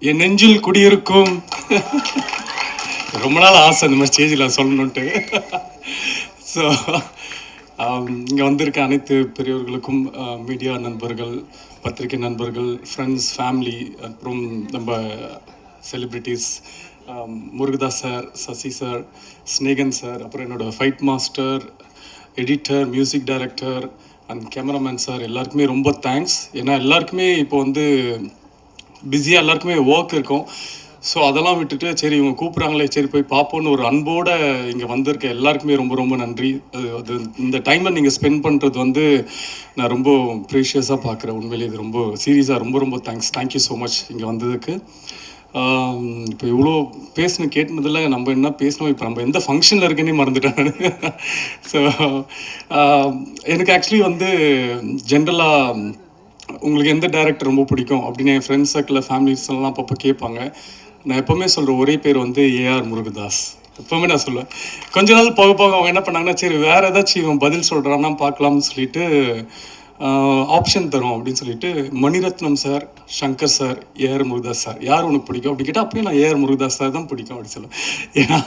என் நெஞ்சில் குடியிருக்கும் ரொம்ப நாள் ஆசை இந்த மாதிரி ஸ்டேஜில் சொல்லணுன்ட்டு. ஸோ இங்கே வந்திருக்க அனைத்து பெரியவர்களுக்கும், மீடியா நண்பர்கள், பத்திரிகை நண்பர்கள், ஃப்ரெண்ட்ஸ், ஃபேமிலி, அப்புறம் நம்ம celebrities, Murugadoss sir, Sasi sir, Snehan sir, அப்புறம் என்னோடய fight master, editor, music director and cameraman sir, எல்லாருக்குமே ரொம்ப தேங்க்ஸ். ஏன்னா எல்லாருக்குமே இப்போ வந்து பிஸியாக எல்லாருக்குமே ஒர்க் இருக்கும். ஸோ அதெல்லாம் விட்டுட்டு சரி இவங்க கூப்பிட்றாங்களே, சரி போய் பார்ப்போன்னு ஒரு அன்போடு இங்கே வந்திருக்க எல்லாருக்குமே ரொம்ப ரொம்ப நன்றி. அது இந்த டைமை நீங்கள் ஸ்பெண்ட் பண்ணுறது வந்து நான் ரொம்ப ப்ரீஷியஸாக பார்க்குறேன். உண்மையிலேயே இது ரொம்ப சீரியஸாக ரொம்ப ரொம்ப தேங்க்ஸ். தேங்க்யூ ஸோ மச் இங்கே வந்ததுக்கு. இப்போ இவ்வளோ பேசணும் கேட்டதில் நம்ம என்ன பேசணும், இப்போ நம்ம எந்த ஃபங்க்ஷனில் இருக்குன்னே மறந்துட்டேன் நான். ஸோ எனக்கு ஆக்சுவலி வந்து ஜென்ரலாக உங்களுக்கு எந்த டேரக்டர் ரொம்ப பிடிக்கும் அப்படின்னு என் ஃப்ரெண்ட்ஸ் சர்க்கிளில், ஃபேமிலிஸ் எல்லாம் அப்பப்போ கேட்பாங்க. நான் எப்போவுமே சொல்கிற ஒரே பேர் வந்து ஏஆர் முருகதாஸ். எப்போவுமே நான் சொல்லுவேன். கொஞ்ச நாள் போக போக அவங்க என்ன பண்ணாங்கன்னா, சரி வேறு ஏதாச்சும் இவன் பதில் சொல்கிறான்னா பார்க்கலாம்னு சொல்லிட்டு ஆப்ஷன் தரும் அப்படின்னு சொல்லிட்டு Mani Ratnam sir, Shankar sir, AR Murugadoss sir யார் உனக்கு பிடிக்கும் அப்படி கேட்டால் அப்படியே நான் ஏஆர் முருகதாஸ் சார் தான் பிடிக்கும் அப்படின்னு சொல்லுவேன். ஏன்னா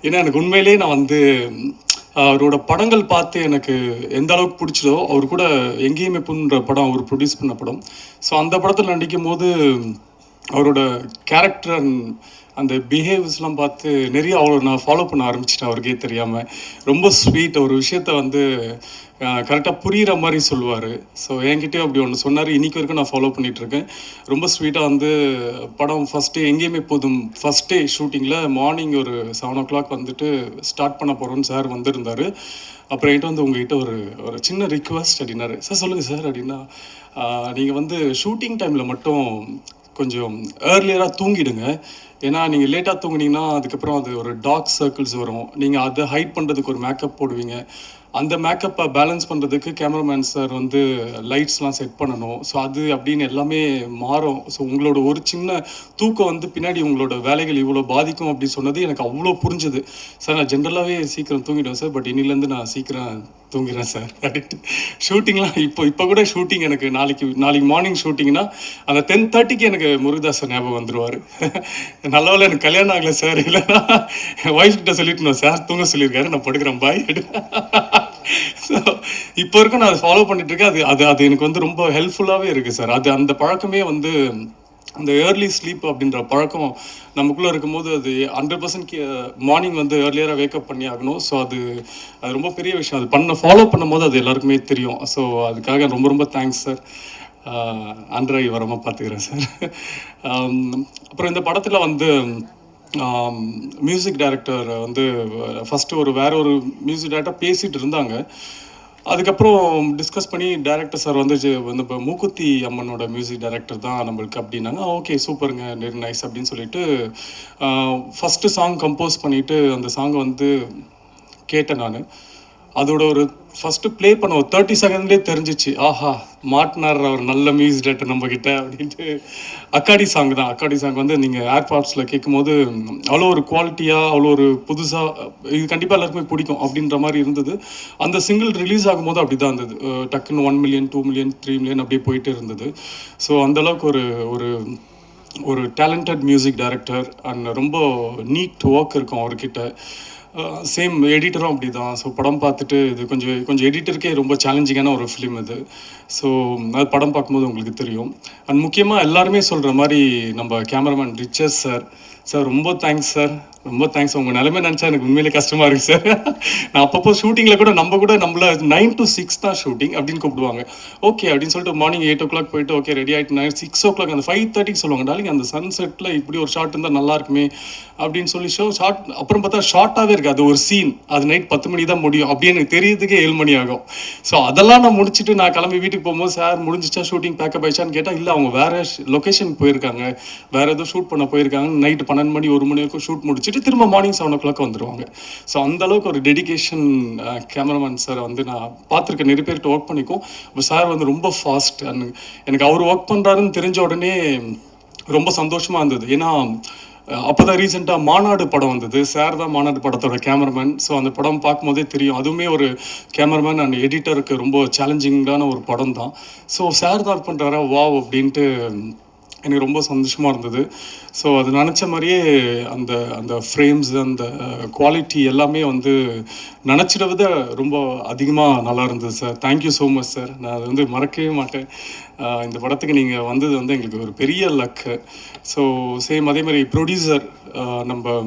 ஏன்னா எனக்கு உண்மையிலேயே நான் வந்து அவரோட படங்கள் பார்த்து எனக்கு எந்த அளவுக்கு பிடிச்சதோ, அவர் கூட எங்கேயுமே புண்ணுன்ற படம் அவர் ப்ரொடியூஸ் பண்ண படம். ஸோ அந்த படத்தில் நடிக்கும் போது அவரோட கேரக்டர் அந்த பிஹேவியர்ஸ்லாம் பார்த்து நிறைய அவ்வளோ நான் ஃபாலோ பண்ண ஆரம்பிச்சிட்டேன். அவருக்கே தெரியாமல் ரொம்ப ஸ்வீட். ஒரு விஷயத்த வந்து கரெக்டாக புரிகிற மாதிரி சொல்லுவார். ஸோ என்கிட்டயும் அப்படி ஒன்று சொன்னார். இன்றைக்கி வரைக்கும் நான் ஃபாலோ பண்ணிகிட்ருக்கேன். ரொம்ப ஸ்வீட்டாக வந்து படம் ஃபஸ்ட்டு எங்கேயுமே போதும் ஃபஸ்ட் டே ஷூட்டிங்கில் மார்னிங் ஒரு 7 o'clock வந்துட்டு ஸ்டார்ட் பண்ண போகிறோன்னு சார் வந்திருந்தார். அப்புறம் என்கிட்ட வந்து உங்கள்கிட்ட ஒரு ஒரு சின்ன ரிக்வெஸ்ட் அப்படின்னாரு. சார் சொல்லுங்கள் சார் அப்படின்னா, நீங்கள் வந்து ஷூட்டிங் டைமில் மட்டும் கொஞ்சம் ஏர்லியராக தூங்கிடுங்க. ஏன்னா நீங்கள் லேட்டாக தூங்குனீங்கன்னா அதுக்கப்புறம் அது ஒரு டார்க் சர்க்கிள்ஸ் வரும். நீங்கள் அதை ஹைட் பண்ணுறதுக்கு ஒரு மேக்கப் போடுவீங்க. அந்த மேக்கப்பை பேலன்ஸ் பண்ணுறதுக்கு கேமராமேன் சார் வந்து லைட்ஸ்லாம் செட் பண்ணணும். ஸோ அது அப்படின்னு எல்லாமே மாறும். ஸோ உங்களோட ஒரு சின்ன தூக்கம் வந்து பின்னாடி உங்களோட வேலைகள் இவ்வளோ பாதிக்கும் அப்படின்னு சொன்னது எனக்கு அவ்வளோ புரிஞ்சுது. சார் நான் ஜென்ரலாகவே சீக்கிரம் தூங்கிடுவேன் சார், பட் இன்னிலேருந்து நான் சீக்கிரம் தூங்கிடுறேன் சார் அப்படின்ட்டு. ஷூட்டிங்லாம் இப்போ கூட ஷூட்டிங் எனக்கு நாளைக்கு மார்னிங் ஷூட்டிங்னா அந்த 10:30க்கு எனக்கு முருகதாஸ் ஞாபகம் வந்துடுவார். நல்ல வேலை எனக்கு கல்யாணம் ஆகலை சார், இல்லைன்னா என் ஒய்ஃப் கிட்ட சொல்லிட்டு சார் தூங்க சொல்லியிருக்காரு, நான் படுக்கிறேன் பாய். ஸோ இப்போ வரைக்கும் நான் அதை ஃபாலோ பண்ணிட்டுருக்கேன். அது எனக்கு வந்து ரொம்ப ஹெல்ப்ஃபுல்லாகவே இருக்குது சார். அந்த பழக்கமே வந்து அந்த ஏர்லி ஸ்லீப் அப்படின்ற பழக்கம் நமக்குள்ளே இருக்கும்போது அது 100% மார்னிங் வந்து ஏர்லியராக வேக்கப் பண்ணி ஆகணும். ஸோ அது ரொம்ப பெரிய விஷயம். அது ஃபாலோ பண்ணும்போது அது எல்லாருக்குமே தெரியும். ஸோ அதுக்காக ரொம்ப ரொம்ப தேங்க்ஸ் சார். ஆண்ட்ராய் வரமாக பார்த்துக்கிறேன் சார். அப்புறம் இந்த படத்தில் வந்து மியூசிக் டைரக்டர் வந்து ஃபஸ்ட்டு வேற ஒரு மியூசிக் டைரக்டர் பேசிகிட்டு இருந்தாங்க. அதுக்கப்புறம் டிஸ்கஸ் பண்ணி டைரக்டர் சார் வந்து இப்போ மூக்குத்தி அம்மனோட மியூசிக் டைரக்டர் தான் நம்மளுக்கு அப்படின்னாங்க. ஓகே சூப்பருங்க, வெரி நைஸ் அப்படின்னு சொல்லிட்டு ஃபஸ்ட்டு சாங் கம்போஸ் பண்ணிவிட்டு அந்த சாங்கை வந்து கேட்டேன் நான். அதோட ஒரு ஃபஸ்ட்டு ப்ளே பண்ண ஒரு 30 செகண்ட்லேயே தெரிஞ்சிச்சு, ஆஹா மாட்டினார் அவர் நல்ல மியூசிக் டேரக்டர் நம்மக்கிட்ட அப்படின்ட்டு. அக்காடி சாங் தான். அக்காடி சாங் வந்து நீங்கள் ஏர்பாட்ஸில் கேட்கும்போது அவ்வளோ ஒரு குவாலிட்டியாக, அவ்வளோ ஒரு புதுசாக, இது கண்டிப்பாக எல்லாருக்குமே பிடிக்கும் அப்படின்ற மாதிரி இருந்தது. அந்த சிங்கிள் ரிலீஸ் ஆகும்போது அப்படி தான் இருந்தது. டக்குன்னு 1 million 2 million 3 million அப்படியே போயிட்டே இருந்தது. ஸோ அந்தளவுக்கு ஒரு ஒரு டேலண்டட் மியூசிக் டைரக்டர் அண்ட் ரொம்ப நீட் ஒர்க் இருக்கும் அவர்கிட்ட. சேம் எடிட்டரும் அப்படி தான். ஸோ படம் பார்த்துட்டு இது கொஞ்சம் எடிட்டருக்கே ரொம்ப சேலஞ்சிங்கான ஒரு ஃபிலிம் இது. ஸோ அது படம் பார்க்கும்போது உங்களுக்கு தெரியும். அண்ட் முக்கியமாக எல்லாருமே சொல்கிற மாதிரி நம்ம கேமராமேன் ரிச்சர்ஸ் சார், ரொம்ப தேங்க்ஸ் சார், ரொம்ப தேங்க்ஸ். உங்கள் நிலைமை நினச்சா எனக்கு உண்மையிலே கஷ்டமாக இருக்குது சார். நான் அப்பப்போ ஷூட்டிங்கில் கூட நம்மளை 9 to 6 தான் ஷூட்டிங் அப்படின்னு கூப்பிடுவாங்க. ஓகே அப்படின்னு சொல்லிட்டு மார்னிங் 8 o'clock போயிட்டு ஓகே ரெடி ஆகிட்டு 6 o'clock அந்த 5:30க்கு சொல்லுவாங்க, டாலிங் அந்த சன்செட்டில் இப்படி ஒரு ஷார்ட் இருந்தால் நல்லா இருக்குமே அப்படின்னு சொல்லி ஷார்ட் அப்புறம் பார்த்தா ஷார்ட்டாகவே இருக்குது. அது ஒரு சீன், அது நைட் 10 மணி தான் முடியும் அப்படின்னு எனக்கு தெரியறதுக்கே 7 மணி ஆகும். ஸோ அதெல்லாம் நான் முடிச்சுட்டு நான் கிளம்பி வீட்டுக்கு போகும்போது சார் முடிஞ்சிச்சா ஷூட்டிங் பேக்கப் ஆயிடுச்சான்னு கேட்டால் இல்லை அவங்க வேறு லொக்கேஷன் போயிருக்காங்க, வேறு ஏதோ ஷூட் பண்ண போயிருக்காங்க. நைட்டு 12 மணி 1 மணி வரைக்கும் ஷூட் முடிச்சுட்டு திரும்ப மார்னிங் 7 o'clock வந்துடுவாங்க. ஸோ அந்தளவுக்கு ஒரு டெடிகேஷன் கேமராமேன் சார் வந்து நான் பார்த்துருக்கேன். நிறைய பேர்கிட்ட ஒர்க் பண்ணிக்கும். சார் வந்து ரொம்ப ஃபாஸ்ட். அண்ட் எனக்கு அவர் ஒர்க் பண்ணுறாருன்னு தெரிஞ்ச உடனே ரொம்ப சந்தோஷமாக இருந்தது. ஏன்னா அப்போ தான் ரீசெண்டாக மாநாடு படம் வந்தது. சார் தான் மாநாடு படத்தோட கேமராமேன். ஸோ அந்த படம் பார்க்கும்போதே தெரியும், அதுவுமே ஒரு கேமராமேன் அண்ட் எடிட்டருக்கு ரொம்ப சேலஞ்சிங்கான ஒரு படம் தான். ஸோ சார் தான் பண்ணுறாரா வாவ் அப்படின்ட்டு எனக்கு ரொம்ப சந்தோஷமாக இருந்தது. ஸோ அது நினச்ச மாதிரியே அந்த அந்த ஃப்ரேம்ஸ் அந்த குவாலிட்டி எல்லாமே வந்து நினச்சிட விட ரொம்ப அதிகமாக நல்லா இருந்தது sir. Thank you so much sir. நான் அதை வந்து மறக்கவே மாட்டேன். இந்த படத்துக்கு நீங்கள் வந்தது வந்து எங்களுக்கு ஒரு பெரிய லக்கு. ஸோ சேம் அதே மாதிரி ப்ரொடியூசர் நம்ம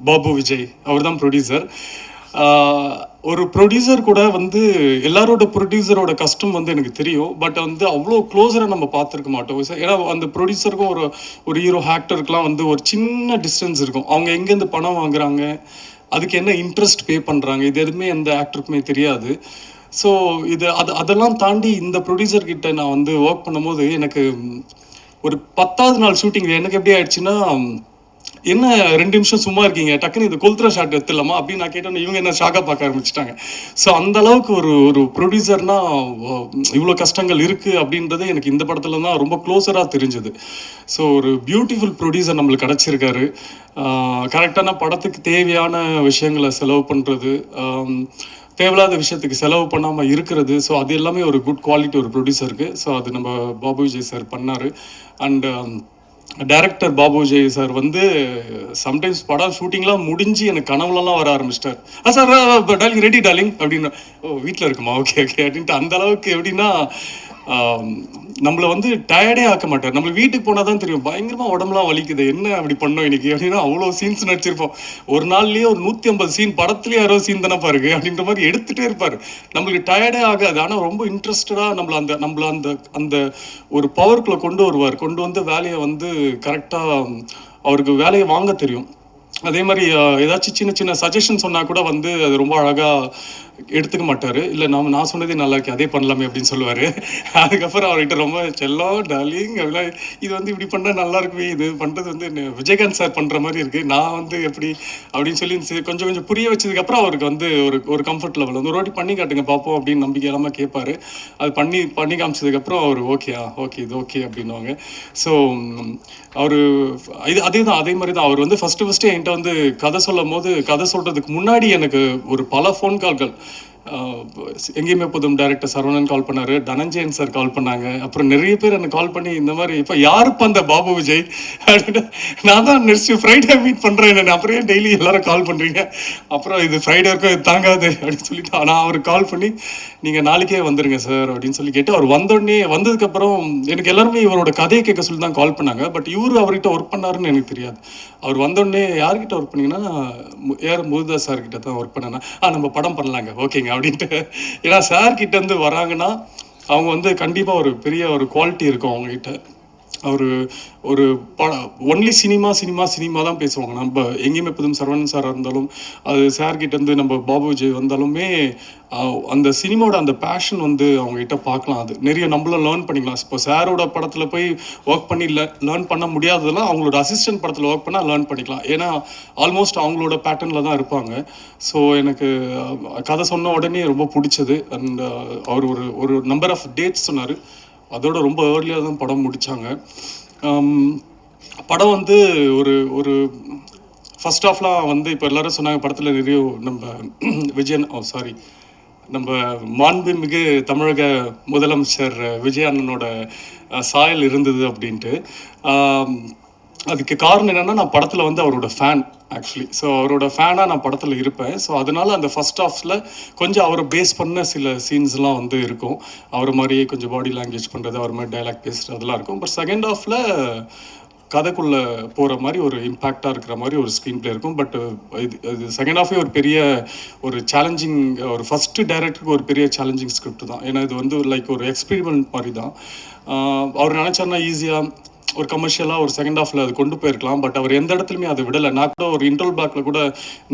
பாபு விஜய் அவர் தான் ப்ரொடியூசர். ஒரு ப்ரொடியூசர் கூட வந்து எல்லாரோட ப்ரொடியூசரோட கஷ்டம் வந்து எனக்கு தெரியும். பட் வந்து அவ்வளோ க்ளோஸராக நம்ம பார்த்துருக்க மாட்டோம் சார். ஏன்னா அந்த ப்ரொடியூசருக்கும் ஒரு ஒரு ஹீரோ ஆக்டருக்குலாம் வந்து ஒரு சின்ன டிஸ்டன்ஸ் இருக்கும். அவங்க எங்கேருந்து பணம் வாங்குறாங்க, அதுக்கு என்ன இன்ட்ரெஸ்ட் பே பண்ணுறாங்க, இது எதுவுமே எந்த ஆக்டருக்குமே தெரியாது. ஸோ அதெல்லாம் தாண்டி இந்த ப்ரொடியூசர் கிட்ட நான் வந்து ஒர்க் பண்ணும்போது எனக்கு ஒரு 10வது நாள் ஷூட்டிங் எனக்கு எப்படி ஆயிடுச்சுன்னா, என்ன 2 நிமிஷம் சும்மா இருக்கீங்க, டக்குன்னு இந்த கொளுத்துற ஷாட் எடுத்துடலாமா அப்படின்னு நான் கேட்டோன்னே இவங்க என்ன ஷாக்காக பார்க்க ஆரம்பிச்சிட்டாங்க. ஸோ அந்த அளவுக்கு ஒரு ஒரு ப்ரொடியூசர்னா இவ்வளோ கஷ்டங்கள் இருக்குது அப்படின்றது எனக்கு இந்த படத்தில் தான் ரொம்ப க்ளோஸராக தெரிஞ்சுது. ஸோ ஒரு பியூட்டிஃபுல் ப்ரொடியூசர் நம்மளுக்கு கிடச்சிருக்காரு. கரெக்டான படத்துக்கு தேவையான விஷயங்களை செலவு பண்ணுறது, தேவையில்லாத விஷயத்துக்கு செலவு பண்ணாமல் இருக்கிறது. ஸோ அது எல்லாமே ஒரு குட் குவாலிட்டி ஒரு ப்ரொடியூசருக்கு. ஸோ அது நம்ம பாபு விஜய் சார் பண்ணார். And director Babu Vijay sir வந்து சம்டைம்ஸ் படம் ஷூட்டிங்லாம் முடிஞ்சு எனக்கு கனவுலலாம் வர ஆரம்பிச்சிட்டார். சார் டார்லிங் ரெடி டார்லிங் அப்படின்னு. ஓ வீட்டில் இருக்குமா, ஓகே ஓகே அப்படின்ட்டு அந்த அளவுக்கு எப்படின்னா நம்மளை வந்து டயர்டே ஆக்க மாட்டார். நம்மளுக்கு வீட்டுக்கு போனால் தான் தெரியும் பயங்கரமாக உடம்புலாம் வலிக்குது, என்ன அப்படி பண்ணோம் இன்னைக்கு அப்படின்னா அவ்வளோ சீன்ஸ் நடிச்சிருப்போம். ஒரு நாள்லேயே ஒரு 150 சீன், படத்துலேயே 60 சீன் தானே பாருங்க அப்படின்ற மாதிரி எடுத்துகிட்டே இருப்பார். நம்மளுக்கு டயர்டே ஆகாது. ஆனால் ரொம்ப இன்ட்ரெஸ்டடாக நம்மளை அந்த அந்த ஒரு பவருக்குள்ளே கொண்டு வருவார். கொண்டு வந்து வேலையை வந்து கரெக்டாக அவருக்கு வேலையை வாங்க தெரியும். அதே மாதிரி ஏதாச்சும் சின்ன சின்ன சஜஷன் சொன்னால் கூட வந்து அது ரொம்ப அழகாக எடுத்துக்க மாட்டார். இல்லை நான் சொன்னதே நல்லா இருக்கு, அதே பண்ணலாமே அப்படின்னு சொல்லுவார். அதுக்கப்புறம் அவர்கிட்ட ரொம்ப செல்லம் டார்லிங் அப்படிலாம், இது வந்து இப்படி பண்ணால் நல்லா இருக்குமே, இது பண்ணுறது வந்து விஜயகாந்த் சார் பண்ணுற மாதிரி இருக்குது, நான் வந்து எப்படி அப்படின்னு சொல்லி கொஞ்சம் கொஞ்சம் புரிய வச்சதுக்கப்புறம் அவருக்கு வந்து ஒரு ஒரு கம்ஃபர்ட் லெவல் வந்து ஒரு வாட்டி பண்ணி காட்டுங்க பார்ப்போம் அப்படின்னு நம்பிக்கை இல்லாமல் கேட்பார். அது பண்ணி காமிச்சதுக்கப்புறம் அவர் ஓகே இது ஓகே அப்படின்வாங்க. ஸோ அவர் அதே மாதிரி தான் அவர் வந்து ஃபஸ்ட்டு என்கிட்ட வந்து கதை சொல்லும் போது, கதை சொல்கிறதுக்கு முன்னாடி எனக்கு ஒரு பல ஃபோன் கால்கள், எங்கேயுமே புதும் டைரக்டர் சரவணன் கால் பண்ணார், தனஞ்சயன் சார் கால் பண்ணாங்க, அப்புறம் நிறைய பேர் எனக்கு கால் பண்ணி இந்த மாதிரி இப்போ யாருப்பா அந்த பாபு விஜய் அப்படின்னு, நான் தான் நெக்ஸ்ட் ஃப்ரைடே மீட் பண்ணுறேன், அப்புறம் டெய்லி எல்லாரும் கால் பண்ணுறீங்க, அப்புறம் இது ஃப்ரைடே இருக்கும் இது தாங்காது அப்படின்னு சொல்லிட்டு நான் அவருக்கு கால் பண்ணி நீங்கள் நாளைக்கே வந்துடுங்க சார் அப்படின்னு சொல்லி கேட்டு, அவர் வந்ததுக்கப்புறம் எனக்கு எல்லாருமே இவரோட கதையை கேட்க சொல்லி தான் கால் பண்ணாங்க. பட் இவர் அவர்கிட்ட ஒர்க் பண்ணாருன்னு எனக்கு தெரியாது. அவர் வந்தோடனே யார்கிட்ட ஒர்க் பண்ணிங்கன்னா முருகதாஸ் சார்கிட்ட தான் ஒர்க் பண்ணேன்னா, நம்ம படம் பண்ணலாங்க ஓகேங்க அப்படின்ட்டு. ஏன்னா சார்கிட்டேருந்து வராங்கன்னா அவங்க வந்து கண்டிப்பாக ஒரு பெரிய ஒரு குவாலிட்டி இருக்கும் அவங்ககிட்ட. ஒரு ஒன்லி சினிமா தான் பேசுவாங்க. நம்ம எங்கேயுமே புதும் சரவணன் சாராக இருந்தாலும், அது சார்கிட்டேருந்து நம்ம பாபு விஜய் வந்தாலுமே அந்த சினிமாவோட அந்த பேஷன் வந்து அவங்ககிட்ட பார்க்கலாம். அது நிறைய நம்மளும் லேர்ன் பண்ணிக்கலாம். இப்போ சாரோட படத்தில் போய் ஒர்க் பண்ணி லேர்ன் பண்ண முடியாததெல்லாம் அவங்களோட அசிஸ்டன்ட் படத்தில் ஒர்க் பண்ணால் லேர்ன் பண்ணிக்கலாம். ஏன்னா ஆல்மோஸ்ட் அவங்களோட பேட்டர்னில் தான் இருப்பாங்க. ஸோ எனக்கு கதை சொன்ன உடனே ரொம்ப பிடிச்சது. அண்ட் அவர் ஒரு நம்பர் ஆஃப் டேட்ஸ் சொன்னார். அதோட ரொம்ப ஏர்லியாக தான் படம் முடித்தாங்க. படம் வந்து ஒரு ஃபர்ஸ்ட் ஆஃப்லாம் வந்து இப்போ எல்லோரும் சொன்னாங்க படத்தில் நிறைய நம்ம மாண்புமிகு தமிழக முதலமைச்சர் விஜய் அண்ணனோட சாயல் இருந்தது அப்படின்ட்டு. அதுக்கு காரணம் என்னென்னா, நான் படத்தில் வந்து அவரோட ஃபேன் ஆக்சுவலி. ஸோ அவரோட ஃபேனாக நான் படத்தில் இருப்பேன். ஸோ அதனால் அந்த ஃபர்ஸ்ட் ஹாஃபில் கொஞ்சம் அவரை பேஸ் பண்ண சில சீன்ஸ்லாம் வந்து இருக்கும். அவர் மாதிரியே கொஞ்சம் பாடி லாங்குவேஜ் பண்ணுறது, அவர் மாதிரி டைலாக் பேசுகிறது அதெல்லாம் இருக்கும். பட் செகண்ட் ஹாஃபில் கதைக்குள்ளே போகிற மாதிரி ஒரு இம்பேக்டாக இருக்கிற மாதிரி ஒரு ஸ்க்ரீன் பிளே இருக்கும். பட் இது செகண்ட் ஹாஃபே ஒரு பெரிய ஒரு சேலஞ்சிங், ஒரு ஃபஸ்ட்டு டைரக்டருக்கு ஒரு பெரிய சேலஞ்சிங் ஸ்கிரிப்ட் தான். ஏன்னா இது வந்து லைக் ஒரு எக்ஸ்பெரிமெண்ட் மாதிரி தான். அவர் நினச்சாருன்னா ஈஸியாக ஒரு கமர்ஷியலாக ஒரு செகண்ட் ஹாஃபில் அது கொண்டு போயிருக்கலாம். பட் அவர் எந்த இடத்துலையுமே அதை விடலை. நான் கூட ஒரு இன்ட்ரோல் பிளாக்ல கூட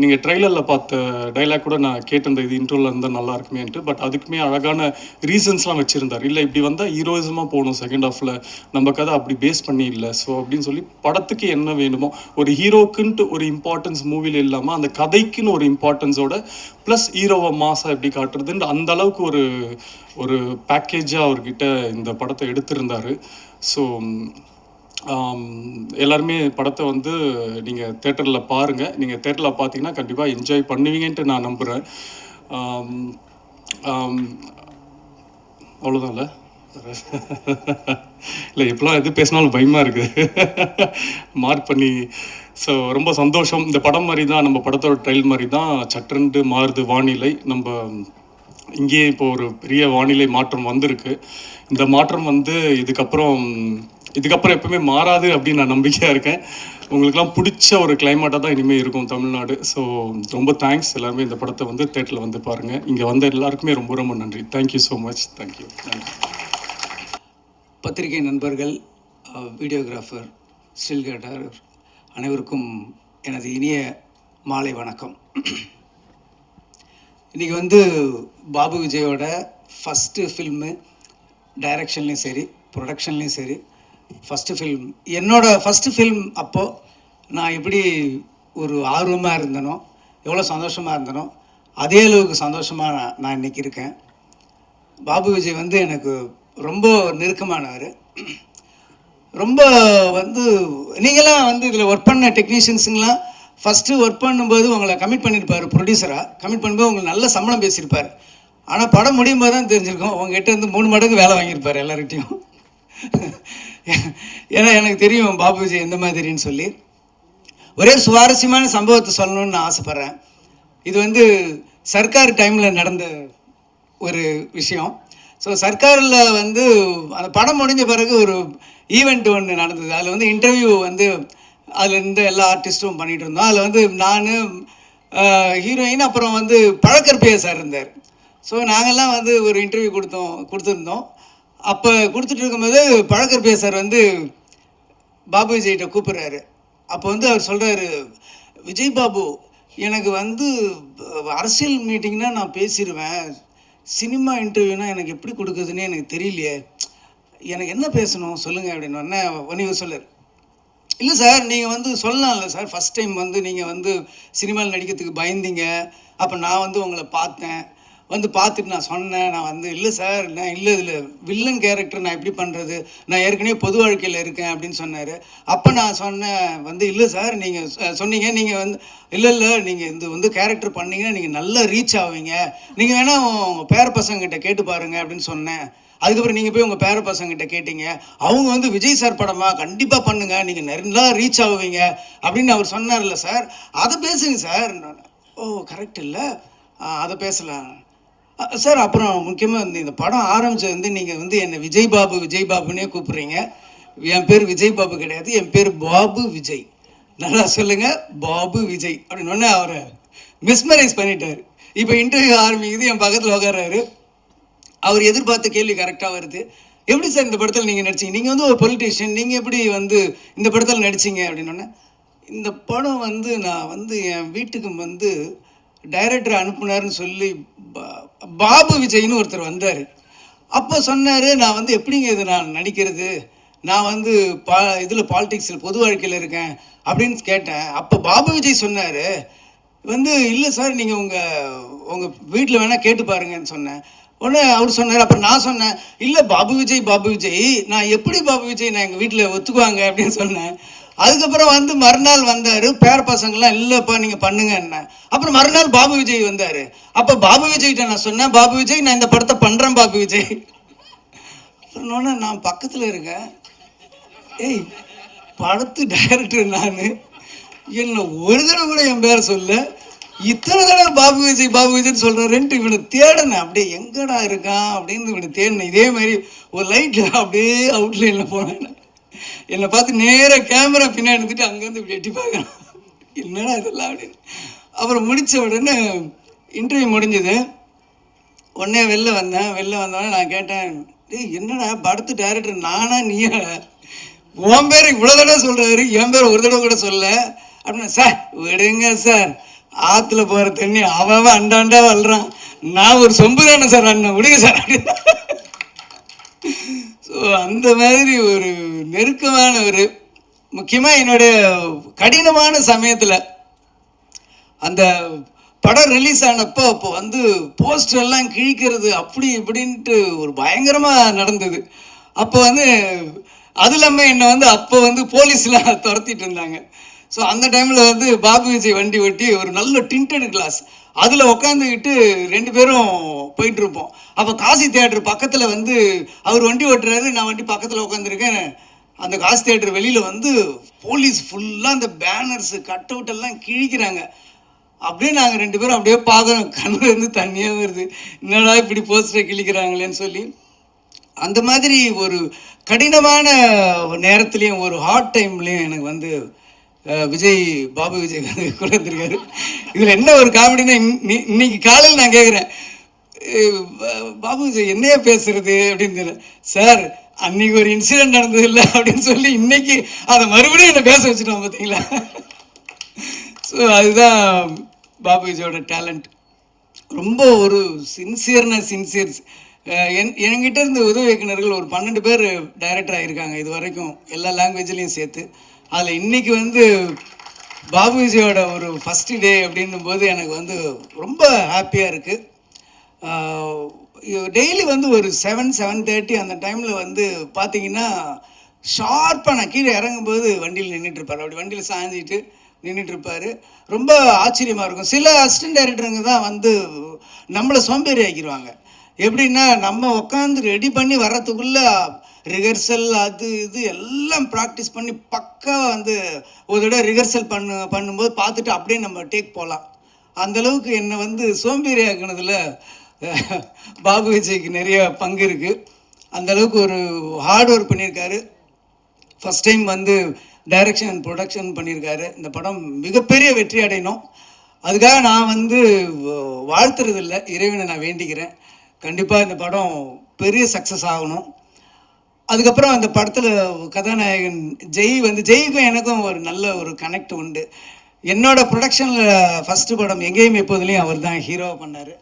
நீங்கள் ட்ரெய்லரில் பார்த்த டைலாக் கூட நான் கேட்டிருந்தேன், இது இன்ட்ரோலில் இருந்தால் நல்லா இருக்குமேன்ட்டு. பட் அதுக்குமே அழகான ரீசன்ஸ்லாம் வச்சுருந்தார். இல்லை இப்படி வந்தால் ஹீரோயிசமாக போகணும் செகண்ட் ஹாஃபில், நம்ம கதை அப்படி பேஸ் பண்ணி இல்லை. ஸோ அப்படின்னு சொல்லி படத்துக்கு என்ன வேணுமோ, ஒரு ஹீரோக்குன்ட்டு ஒரு இம்பார்ட்டன்ஸ் மூவியில் இல்லாமல் அந்த கதைக்குன்னு ஒரு இம்பார்ட்டன்ஸோட ப்ளஸ் ஹீரோவை மாசாக எப்படி காட்டுறதுன்னு அந்த அளவுக்கு ஒரு பேக்கேஜாக அவர்கிட்ட இந்த படத்தை எடுத்திருந்தார். ஸோ எல்லாருமே படத்தை வந்து நீங்கள் தேட்டரில் பாருங்கள். நீங்கள் தேட்டரில் பார்த்தீங்கன்னா கண்டிப்பாக என்ஜாய் பண்ணுவீங்கன்ட்டு நான் நம்புகிறேன். அவ்வளோதான்ல. இல்லை எப்போலாம் எது பேசினாலும் பயமாக இருக்குது மார்க் பண்ணி. ஸோ ரொம்ப சந்தோஷம். இந்த படம் மாதிரி தான், நம்ம படத்தோட ட்ரையல் மாதிரி தான் சற்றென்று மாறுது வானிலை. நம்ம இங்கேயே இப்போ ஒரு பெரிய வானிலை மாற்றம் வந்திருக்கு. இந்த மாற்றம் வந்து இதுக்கப்புறம் எப்பவுமே மாறாது அப்படின்னு நான் நம்பிக்கையாக இருக்கேன். உங்களுக்கெல்லாம் பிடிச்ச ஒரு கிளைமேட்டாக தான் இனிமேல் இருக்கும் தமிழ்நாடு. ஸோ ரொம்ப தேங்க்ஸ் எல்லாருமே. இந்த படத்தை வந்து தேட்டரில் வந்து பாருங்கள். இங்கே வந்த எல்லாருக்குமே ரொம்ப ரொம்ப நன்றி. Thank you so much. தேங்க்யூ. பத்திரிகை நண்பர்கள், வீடியோகிராஃபர், ஸ்டில் கேட்டர் அனைவருக்கும் எனது இனிய மாலை வணக்கம். இன்றைக்கி வந்து பாபு விஜயோட ஃபஸ்ட்டு ஃபில்மு, டைரக்ஷன்லேயும் சரி ப்ரொடக்ஷன்லேயும் சரி ஃபஸ்ட்டு ஃபில்ம். என்னோடய ஃபஸ்ட்டு ஃபில்ம் அப்போது நான் எப்படி ஒரு ஆர்வமாக இருந்தனோ, எவ்வளோ சந்தோஷமாக இருந்தனோ, அதே அளவுக்கு சந்தோஷமாக நான் இன்றைக்கி இருக்கேன். பாபு விஜய் வந்து எனக்கு ரொம்ப நெருக்கமானவர். ரொம்ப வந்து நீங்களாம் வந்து இதில் ஒர்க் பண்ண டெக்னீஷியன்ஸுங்களாம் ஃபஸ்ட்டு ஒர்க் பண்ணும்போது உங்களை கமிட் பண்ணியிருப்பார். ப்ரொடியூசராக கமிட் பண்ணும்போது உங்களுக்கு நல்ல சம்பளம் பேசியிருப்பார். ஆனால் படம் முடியும் போது தான் தெரிஞ்சிருக்கோம் உங்ககிட்ட வந்து 3 மடங்கு வேலை வாங்கியிருப்பார் எல்லார்கிட்டையும். ஏன்னா எனக்கு தெரியும் பாபு விஜய் எந்த மாதிரின்னு சொல்லி. ஒரே சுவாரஸ்யமான சம்பவத்தை சொல்லணும்னு நான் ஆசைப்பட்றேன். இது வந்து சர்க்கார் டைமில் நடந்த ஒரு விஷயம். ஸோ சர்க்காரில் வந்து அந்த படம் முடிஞ்ச பிறகு ஒரு ஈவெண்ட் ஒன்று நடந்தது. அதில் வந்து இன்டர்வியூ வந்து அதில் இருந்த எல்லா ஆர்டிஸ்ட்டும் பண்ணிகிட்டு இருந்தோம். அதில் வந்து நான், ஹீரோயின், அப்புறம் வந்து பழக்கற்பையா சார் இருந்தார். ஸோ நாங்கள்லாம் வந்து ஒரு இன்டர்வியூ கொடுத்துருந்தோம். அப்போ கொடுத்துட்டு இருக்கும்போது பழக்கற்பையா சார் வந்து பாபு விஜய்கிட்ட கூப்பிட்றாரு. அப்போ வந்து அவர் சொல்கிறாரு, விஜய் பாபு, எனக்கு வந்து அரசியல் மீட்டிங்னால் நான் பேசிடுவேன், சினிமா இன்டர்வியூனால் எனக்கு எப்படி கொடுக்குதுன்னு எனக்கு தெரியலையே, எனக்கு என்ன பேசணும் சொல்லுங்கள் அப்படின்னு. உடனே சொல்லார், இல்லை சார் நீங்கள் வந்து சொல்லலாம்ல சார், ஃபஸ்ட் டைம் வந்து நீங்கள் வந்து சினிமாவில் நடிக்கிறதுக்கு பயந்தீங்க, அப்போ நான் வந்து உங்களை பார்த்தேன், வந்து பார்த்துட்டு நான் சொன்னேன், நான் வந்து இல்லை சார், நான் இல்லை இதில் வில்லன் கேரக்டர் நான் எப்படி பண்ணுறது, நான் ஏற்கனவே பொது வாழ்க்கையில் இருக்கேன் அப்படின்னு சொன்னார். அப்போ நான் சொன்னேன் வந்து, இல்லை சார் நீங்கள் சொன்னீங்க, நீங்கள் வந்து இல்லை நீங்கள் இந்த வந்து கேரக்டர் பண்ணிங்கன்னா நீங்கள் நல்லா ரீச் ஆவீங்க, நீங்கள் வேணால் உங்கள் பேர பசங்கிட்ட கேட்டு பாருங்கள் அப்படின்னு சொன்னேன். அதுக்கப்புறம் நீங்கள் போய் உங்கள் பேர பசங்கிட்ட கேட்டீங்க, அவங்க வந்து விஜய் சார் படமா கண்டிப்பாக பண்ணுங்கள், நீங்கள் நல்லா ரீச் ஆகுவீங்க அப்படின்னு அவர் சொன்னார்ல சார், அதை பேசுங்க சார். ஓ கரெக்ட் இல்லை, அதை பேசலாம் சார். அப்புறம் முக்கியமாக இந்த படம் ஆரம்பித்தது வந்து நீங்கள் வந்து என்னை விஜய் பாபுன்னே கூப்பிட்றீங்க. என் பேர் விஜய் பாபு கிடையாது, என் பேர் பாபு விஜய், நல்லா சொல்லுங்கள் பாபு விஜய் அப்படின்னு அவரை மிஸ்மரைஸ் பண்ணிட்டார். இப்போ இன்டர்வியூ ஆரம்பிக்குது, என் பக்கத்தில் உட்கார்றாரு. அவர் எதிர்பார்த்த கேள்வி கரெக்டாக வருது. எப்படி சார் இந்த படத்தில் நீங்கள் நடிச்சிங்க, நீங்கள் வந்து ஒரு பொலிட்டீஷியன், நீங்கள் எப்படி வந்து இந்த படத்தில் நடிச்சிங்க அப்படின்னோடனே, இந்த படம் வந்து நான் வந்து என் வீட்டுக்கு வந்து டைரக்டர் அனுப்புனார்னு சொல்லி பாபு விஜய்னு ஒருத்தர் வந்தார். அப்போ சொன்னார், நான் வந்து எப்படிங்க இது நான் நடிக்கிறது, நான் வந்து இதில் பாலிடிக்ஸில் பொது வாழ்க்கையில் இருக்கேன் அப்படின்னு கேட்டேன். அப்போ பாபு விஜய் சொன்னார் வந்து, இல்லை சார் நீங்கள் உங்கள் வீட்டில் வேணால் கேட்டு பாருங்கன்னு சொன்னேன். உடனே அவர் சொன்னார். அப்புறம் நான் சொன்னேன், இல்லை பாபு விஜய் நான் எப்படி பாபு விஜய் நான் எங்கள் வீட்டில் ஒத்துக்குவாங்க அப்படின்னு சொன்னேன். அதுக்கப்புறம் வந்து மறுநாள் வந்தார், பேர பசங்கள்லாம் இல்லைப்பா நீங்கள் பண்ணுங்க என்ன. அப்புறம் மறுநாள் பாபு விஜய் வந்தார். அப்போ பாபு விஜய்கிட்ட நான் சொன்னேன், பாபு விஜய் நான் இந்த படத்தை பண்ணுறேன் பாபு விஜய் சொன்னோன்னே நான் பக்கத்தில் இருக்கேன், ஏய் படத்து டைரக்டர் நான், என்ன ஒரு தடவை கூட என் பேரை சொல்ல, இத்தனை தடவை பாபு விஜய்னு சொல்கிறேன்ட்டு இவனை தேடினேன். அப்படியே எங்கடா இருக்கான் அப்படின்னு இவனை தேடினேன். இதே மாதிரி ஒரு லைட்டில் அப்படியே அவுட்லைனில் போனேன். என்னை பார்த்து நேராக கேமரா பின்னாடி இருந்துட்டு அங்கேருந்து இப்படி எட்டி பார்க்குறான், என்னடா இதெல்லாம் அப்படின்னு. அப்புறம் முடித்த உடனே இன்டர்வியூ முடிஞ்சது. உடனே வெளில வந்தோடனே நான் கேட்டேன், என்னடா படத்து டைரக்டர் நானா நீயா, உன் பேர் இவ்வளோ தடவை சொல்கிறாரு, என் பேர் ஒரு தடவை கூட சொல்ல அப்படின்னா. சார் விடுங்க சார், ஆற்றுல போகிற தண்ணி அவன் அண்டாண்டா வல்றான், நான் ஒரு சொம்பு தானே சார் அண்ணன், விடுங்க சார் அப்படின்னு. ஸோ அந்த மாதிரி ஒரு நெருக்கமான ஒரு, முக்கியமாக என்னுடைய கடினமான சமயத்தில் அந்த படம் ரிலீஸ் ஆனப்போ அப்போ வந்து போஸ்டர்லாம் கிழிக்கிறது அப்படி இப்படின்ட்டு ஒரு பயங்கரமாக நடந்தது. அப்போ வந்து அது இல்லாமல் என்னை வந்து அப்போ வந்து போலீஸ்லாம் துரத்திட்டு இருந்தாங்க. ஸோ அந்த டைமில் வந்து பாபு விஜய் வண்டி ஓட்டி ஒரு நல்ல டிண்டட் கிளாஸ், அதில் உட்காந்துக்கிட்டு 2 பேரும் போயிட்டு இருப்போம். அப்போ காசி தியேட்டர் பக்கத்தில் வந்து அவர் வண்டி ஓட்டுறாரு, நான் வண்டி பக்கத்தில் உட்காந்துருக்கேன். அந்த காசி தியேட்டர் வெளியில் வந்து போலீஸ் ஃபுல்லாக அந்த பேனர்ஸு கட் அவுட் எல்லாம் கிழிக்கிறாங்க. அப்படியே நாங்கள் 2 பேரும் அப்படியே பார்க்குறோம், கண்ணில் இருந்து தண்ணியாக வருது. என்னடா இப்படி போஸ்டரை கிழிக்கிறாங்களேன்னு சொல்லி. அந்த மாதிரி ஒரு கடினமான நேரத்துலேயும் ஒரு ஹார்ட் டைம்லேயும் எனக்கு வந்து விஜய் பாபு விஜய் வந்து கூட இருந்திருக்காரு. இதில் என்ன ஒரு காமெடினா, இன்னைக்கு காலையில் நான் கேட்குறேன், பாபு விஜய் என்னையா பேசுறது அப்படின்னு தெரியல. சார் அன்னைக்கு ஒரு இன்சிடென்ட் நடந்தது இல்லை அப்படின்னு சொல்லி இன்னைக்கு அதை மறுபடியும் என்னை பேச வச்சுட்டோம் பார்த்தீங்களா. ஸோ அதுதான் பாபு விஜயோட டேலண்ட். ரொம்ப ஒரு சின்சியர். என்கிட்ட இருந்த உதவி இயக்குநர்கள் ஒரு 12 பேர் டைரக்டர் ஆகியிருக்காங்க இது வரைக்கும், எல்லா லாங்குவேஜ்லேயும் சேர்த்து. அதில் இன்றைக்கி வந்து பாபு விஜயோட ஒரு ஃபஸ்ட்டு டே அப்படின்னும் போது எனக்கு வந்து ரொம்ப ஹாப்பியாக இருக்குது. டெய்லி வந்து ஒரு 7:30 அந்த டைமில் வந்து பார்த்தீங்கன்னா ஷார்ப்பாக நான் கீழே இறங்கும்போது வண்டியில் நின்றுட்டுருப்பார். அப்படி வண்டியில் சாஞ்சிட்டு நின்றுட்டுருப்பார். ரொம்ப ஆச்சரியமாக இருக்கும். சில அசிஸ்டன்ட் டைரக்டருங்க தான் வந்து நம்மளை சோம்பேறி ஆக்கிடுவாங்க. எப்படின்னா, நம்ம உட்காந்து ரெடி பண்ணி வர்றதுக்குள்ளே ரிஹர்சல் அது இது எல்லாம் ப்ராக்டிஸ் பண்ணி பக்காவாக வந்து ஒரு தடவை ரிஹர்சல் பண்ணும்போது பார்த்துட்டு அப்படியே நம்ம டேக் போகலாம். அந்தளவுக்கு என்னை வந்து சோம்பேறி ஆக்கினதில் பாபு விஜய்க்கு நிறைய பங்கு இருக்குது. அந்தளவுக்கு ஒரு ஹார்ட் ஒர்க் பண்ணியிருக்காரு. ஃபஸ்ட் டைம் வந்து டைரக்ஷன் அண்ட் ப்ரொடக்ஷன் பண்ணியிருக்காரு. இந்த படம் மிகப்பெரிய வெற்றி அடையணும். அதுக்காக நான் வந்து வாழ்த்துறதில்லை, இறைவனை நான் வேண்டிக்கிறேன். கண்டிப்பாக இந்த படம் பெரிய சக்ஸஸ் ஆகணும். அதுக்கப்புறம் அந்த படத்தில் கதாநாயகன் ஜெய்க்கும் எனக்கும் ஒரு நல்ல ஒரு கனெக்ட் உண்டு. என்னோடய ப்ரொடக்ஷனில் ஃபஸ்ட்டு படம் எங்கேயும் எப்போதுலேயும் அவர் தான் ஹீரோவாக பண்ணார்.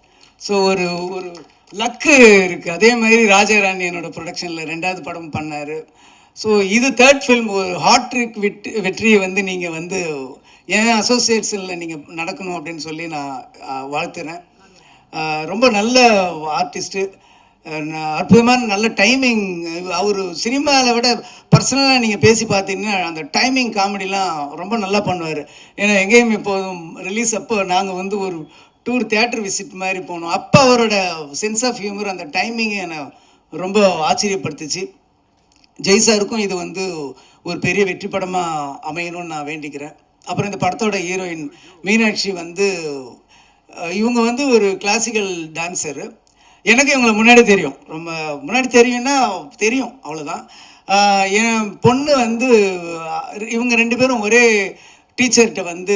ஸோ ஒரு ஒரு லக்கு இருக்குது. அதே மாதிரி ராஜாராணி என்னோடய ப்ரொடக்ஷனில் 2வது படம் பண்ணார். ஸோ இது 3rd ஃபில்ம். ஒரு ஹாட்ரிக் வெற்றியை வந்து நீங்கள் வந்து என் அசோசியேட்ஸில் நீங்கள் நடக்கணும் அப்படின்னு சொல்லி நான் வாழ்த்துறேன். ரொம்ப நல்ல ஆர்டிஸ்ட்டு, அற்புதமான நல்ல டைமிங். அவர் சினிமாவில் விட பர்சனலாக நீங்கள் பேசி பார்த்தீங்கன்னா அந்த டைமிங் காமெடிலாம் ரொம்ப நல்லா பண்ணுவார். ஏன்னா எங்கேயும் இப்போதும் ரிலீஸ் அப்போ நாங்கள் வந்து ஒரு டூர் தியேட்டர் விசிட் மாதிரி போனோம். அப்போ அவரோட சென்ஸ் ஆஃப் ஹியூமர், அந்த டைமிங்கை என்னை ரொம்ப ஆச்சரியப்படுத்துச்சு. ஜெய் சாருக்கும் இது வந்து ஒரு பெரிய வெற்றி படமாக அமையணும்னு நான் வேண்டிக்கிறேன். அப்புறம் இந்த படத்தோட ஹீரோயின் மீனாட்சி வந்து இவங்க வந்து ஒரு கிளாசிக்கல் டான்ஸரு. எனக்கு இவங்களை முன்னாடி தெரியும், ரொம்ப முன்னாடி தெரியும்னா தெரியும், அவ்வளோதான். என் பொண்ணு வந்து இவங்க 2 பேரும் ஒரே டீச்சர்கிட்ட வந்து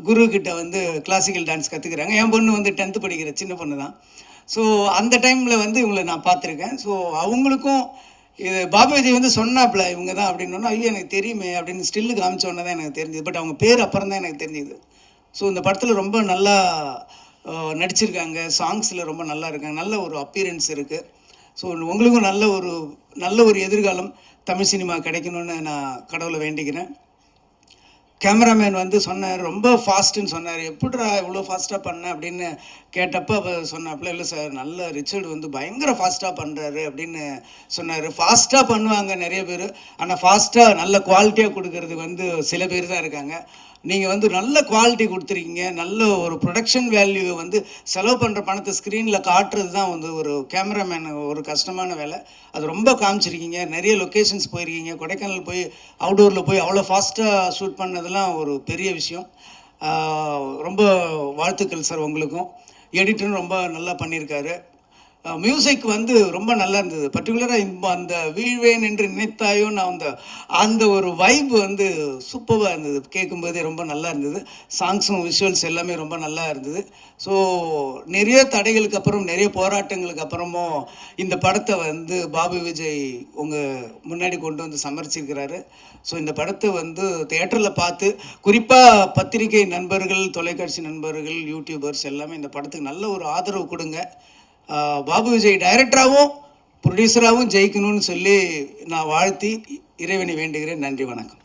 குருக்கிட்ட வந்து கிளாசிக்கல் டான்ஸ் கற்றுக்குறாங்க. என் பொண்ணு வந்து 10th படிக்கிற சின்ன பொண்ணு தான். ஸோ அந்த டைமில் வந்து இவங்களை நான் பார்த்துருக்கேன். ஸோ அவங்களுக்கும் இது பாபு விஜய் வந்து சொன்னாப்புல இவங்க தான் அப்படின்னோன்னா, ஐயோ எனக்கு தெரியுமே அப்படின்னு ஸ்டில்லு காமிச்சோன்னே தான் எனக்கு தெரிஞ்சுது. பட் அவங்க பேர் அப்புறம் தான் எனக்கு தெரிஞ்சுது. ஸோ இந்த படத்தில் ரொம்ப நல்லா நடிச்சிருக்காங்க. சாங்ஸில் ரொம்ப நல்லா இருக்காங்க. நல்ல ஒரு அப்பியரன்ஸ் இருக்குது. ஸோ உங்களுக்கும் நல்ல ஒரு எதிர்காலம் தமிழ் சினிமா கிடைக்கணும்னு நான் கடவுளை வேண்டிக்கிறேன். கேமராமேன் வந்து சொன்னார், ரொம்ப ஃபாஸ்ட்டுன்னு சொன்னார். எப்படிடா இவ்வளோ ஃபாஸ்ட்டாக பண்ண அப்படின்னு கேட்டப்போ அவர் சொன்னாப்புல, இல்லை சார் நல்ல ரிச்சர்டு வந்து பயங்கர ஃபாஸ்ட்டாக பண்ணுறாரு அப்படின்னு சொன்னார். ஃபாஸ்ட்டாக பண்ணுவாங்க நிறைய பேர், ஆனால் ஃபாஸ்ட்டாக நல்ல குவாலிட்டியாக கொடுக்கறது வந்து சில பேர் தான் இருக்காங்க. நீங்கள் வந்து நல்ல குவாலிட்டி கொடுத்துருக்கீங்க. நல்ல ஒரு ப்ரொடக்ஷன் வேல்யூவை வந்து செலவு பண்ணுற பணத்தை ஸ்க்ரீனில் காட்டுறது தான் வந்து ஒரு கேமராமேன் ஒரு கஷ்டமான வேலை. அது ரொம்ப காமிச்சிருக்கீங்க. நிறைய லொக்கேஷன்ஸ் போயிருக்கீங்க. கொடைக்கானல் போய் அவுடோரில் போய் அவ்வளோ ஃபாஸ்ட்டாக ஷூட் பண்ணதெல்லாம் ஒரு பெரிய விஷயம். ரொம்ப வாழ்த்துக்கள் சார் உங்களுக்கும். எடிட்டரும் ரொம்ப நல்லா பண்ணியிருக்காரு. மியூசிக் வந்து ரொம்ப நல்லா இருந்தது. பர்டிகுலராக அந்த வீழ்வேன் என்று நினைத்தாயோ நான் அந்த ஒரு வைப் வந்து சூப்பராக இருந்தது. கேட்கும்போதே ரொம்ப நல்லா இருந்தது. சாங்ஸும் விஷுவல்ஸ் எல்லாமே ரொம்ப நல்லா இருந்தது. ஸோ நிறைய தடைகளுக்கு அப்புறம், நிறைய போராட்டங்களுக்கு அப்புறமும் இந்த படத்தை வந்து பாபு விஜய் உங்கள் முன்னாடி கொண்டு வந்து சமர்ச்சிருக்கிறாரு. ஸோ இந்த படத்தை வந்து தியேட்டரில் பார்த்து, குறிப்பாக பத்திரிகை நண்பர்கள், தொலைக்காட்சி நண்பர்கள், யூடியூபர்ஸ் எல்லாமே இந்த படத்துக்கு நல்ல ஒரு ஆதரவு கொடுங்க. பாபு விஜய் டைரக்டராகவும் ப்ரொடியூசராகவும் ஜெயிக்கணும்னு சொல்லி நான் வாழ்த்தி இறைவனை வேண்டுகிறேன். நன்றி, வணக்கம்.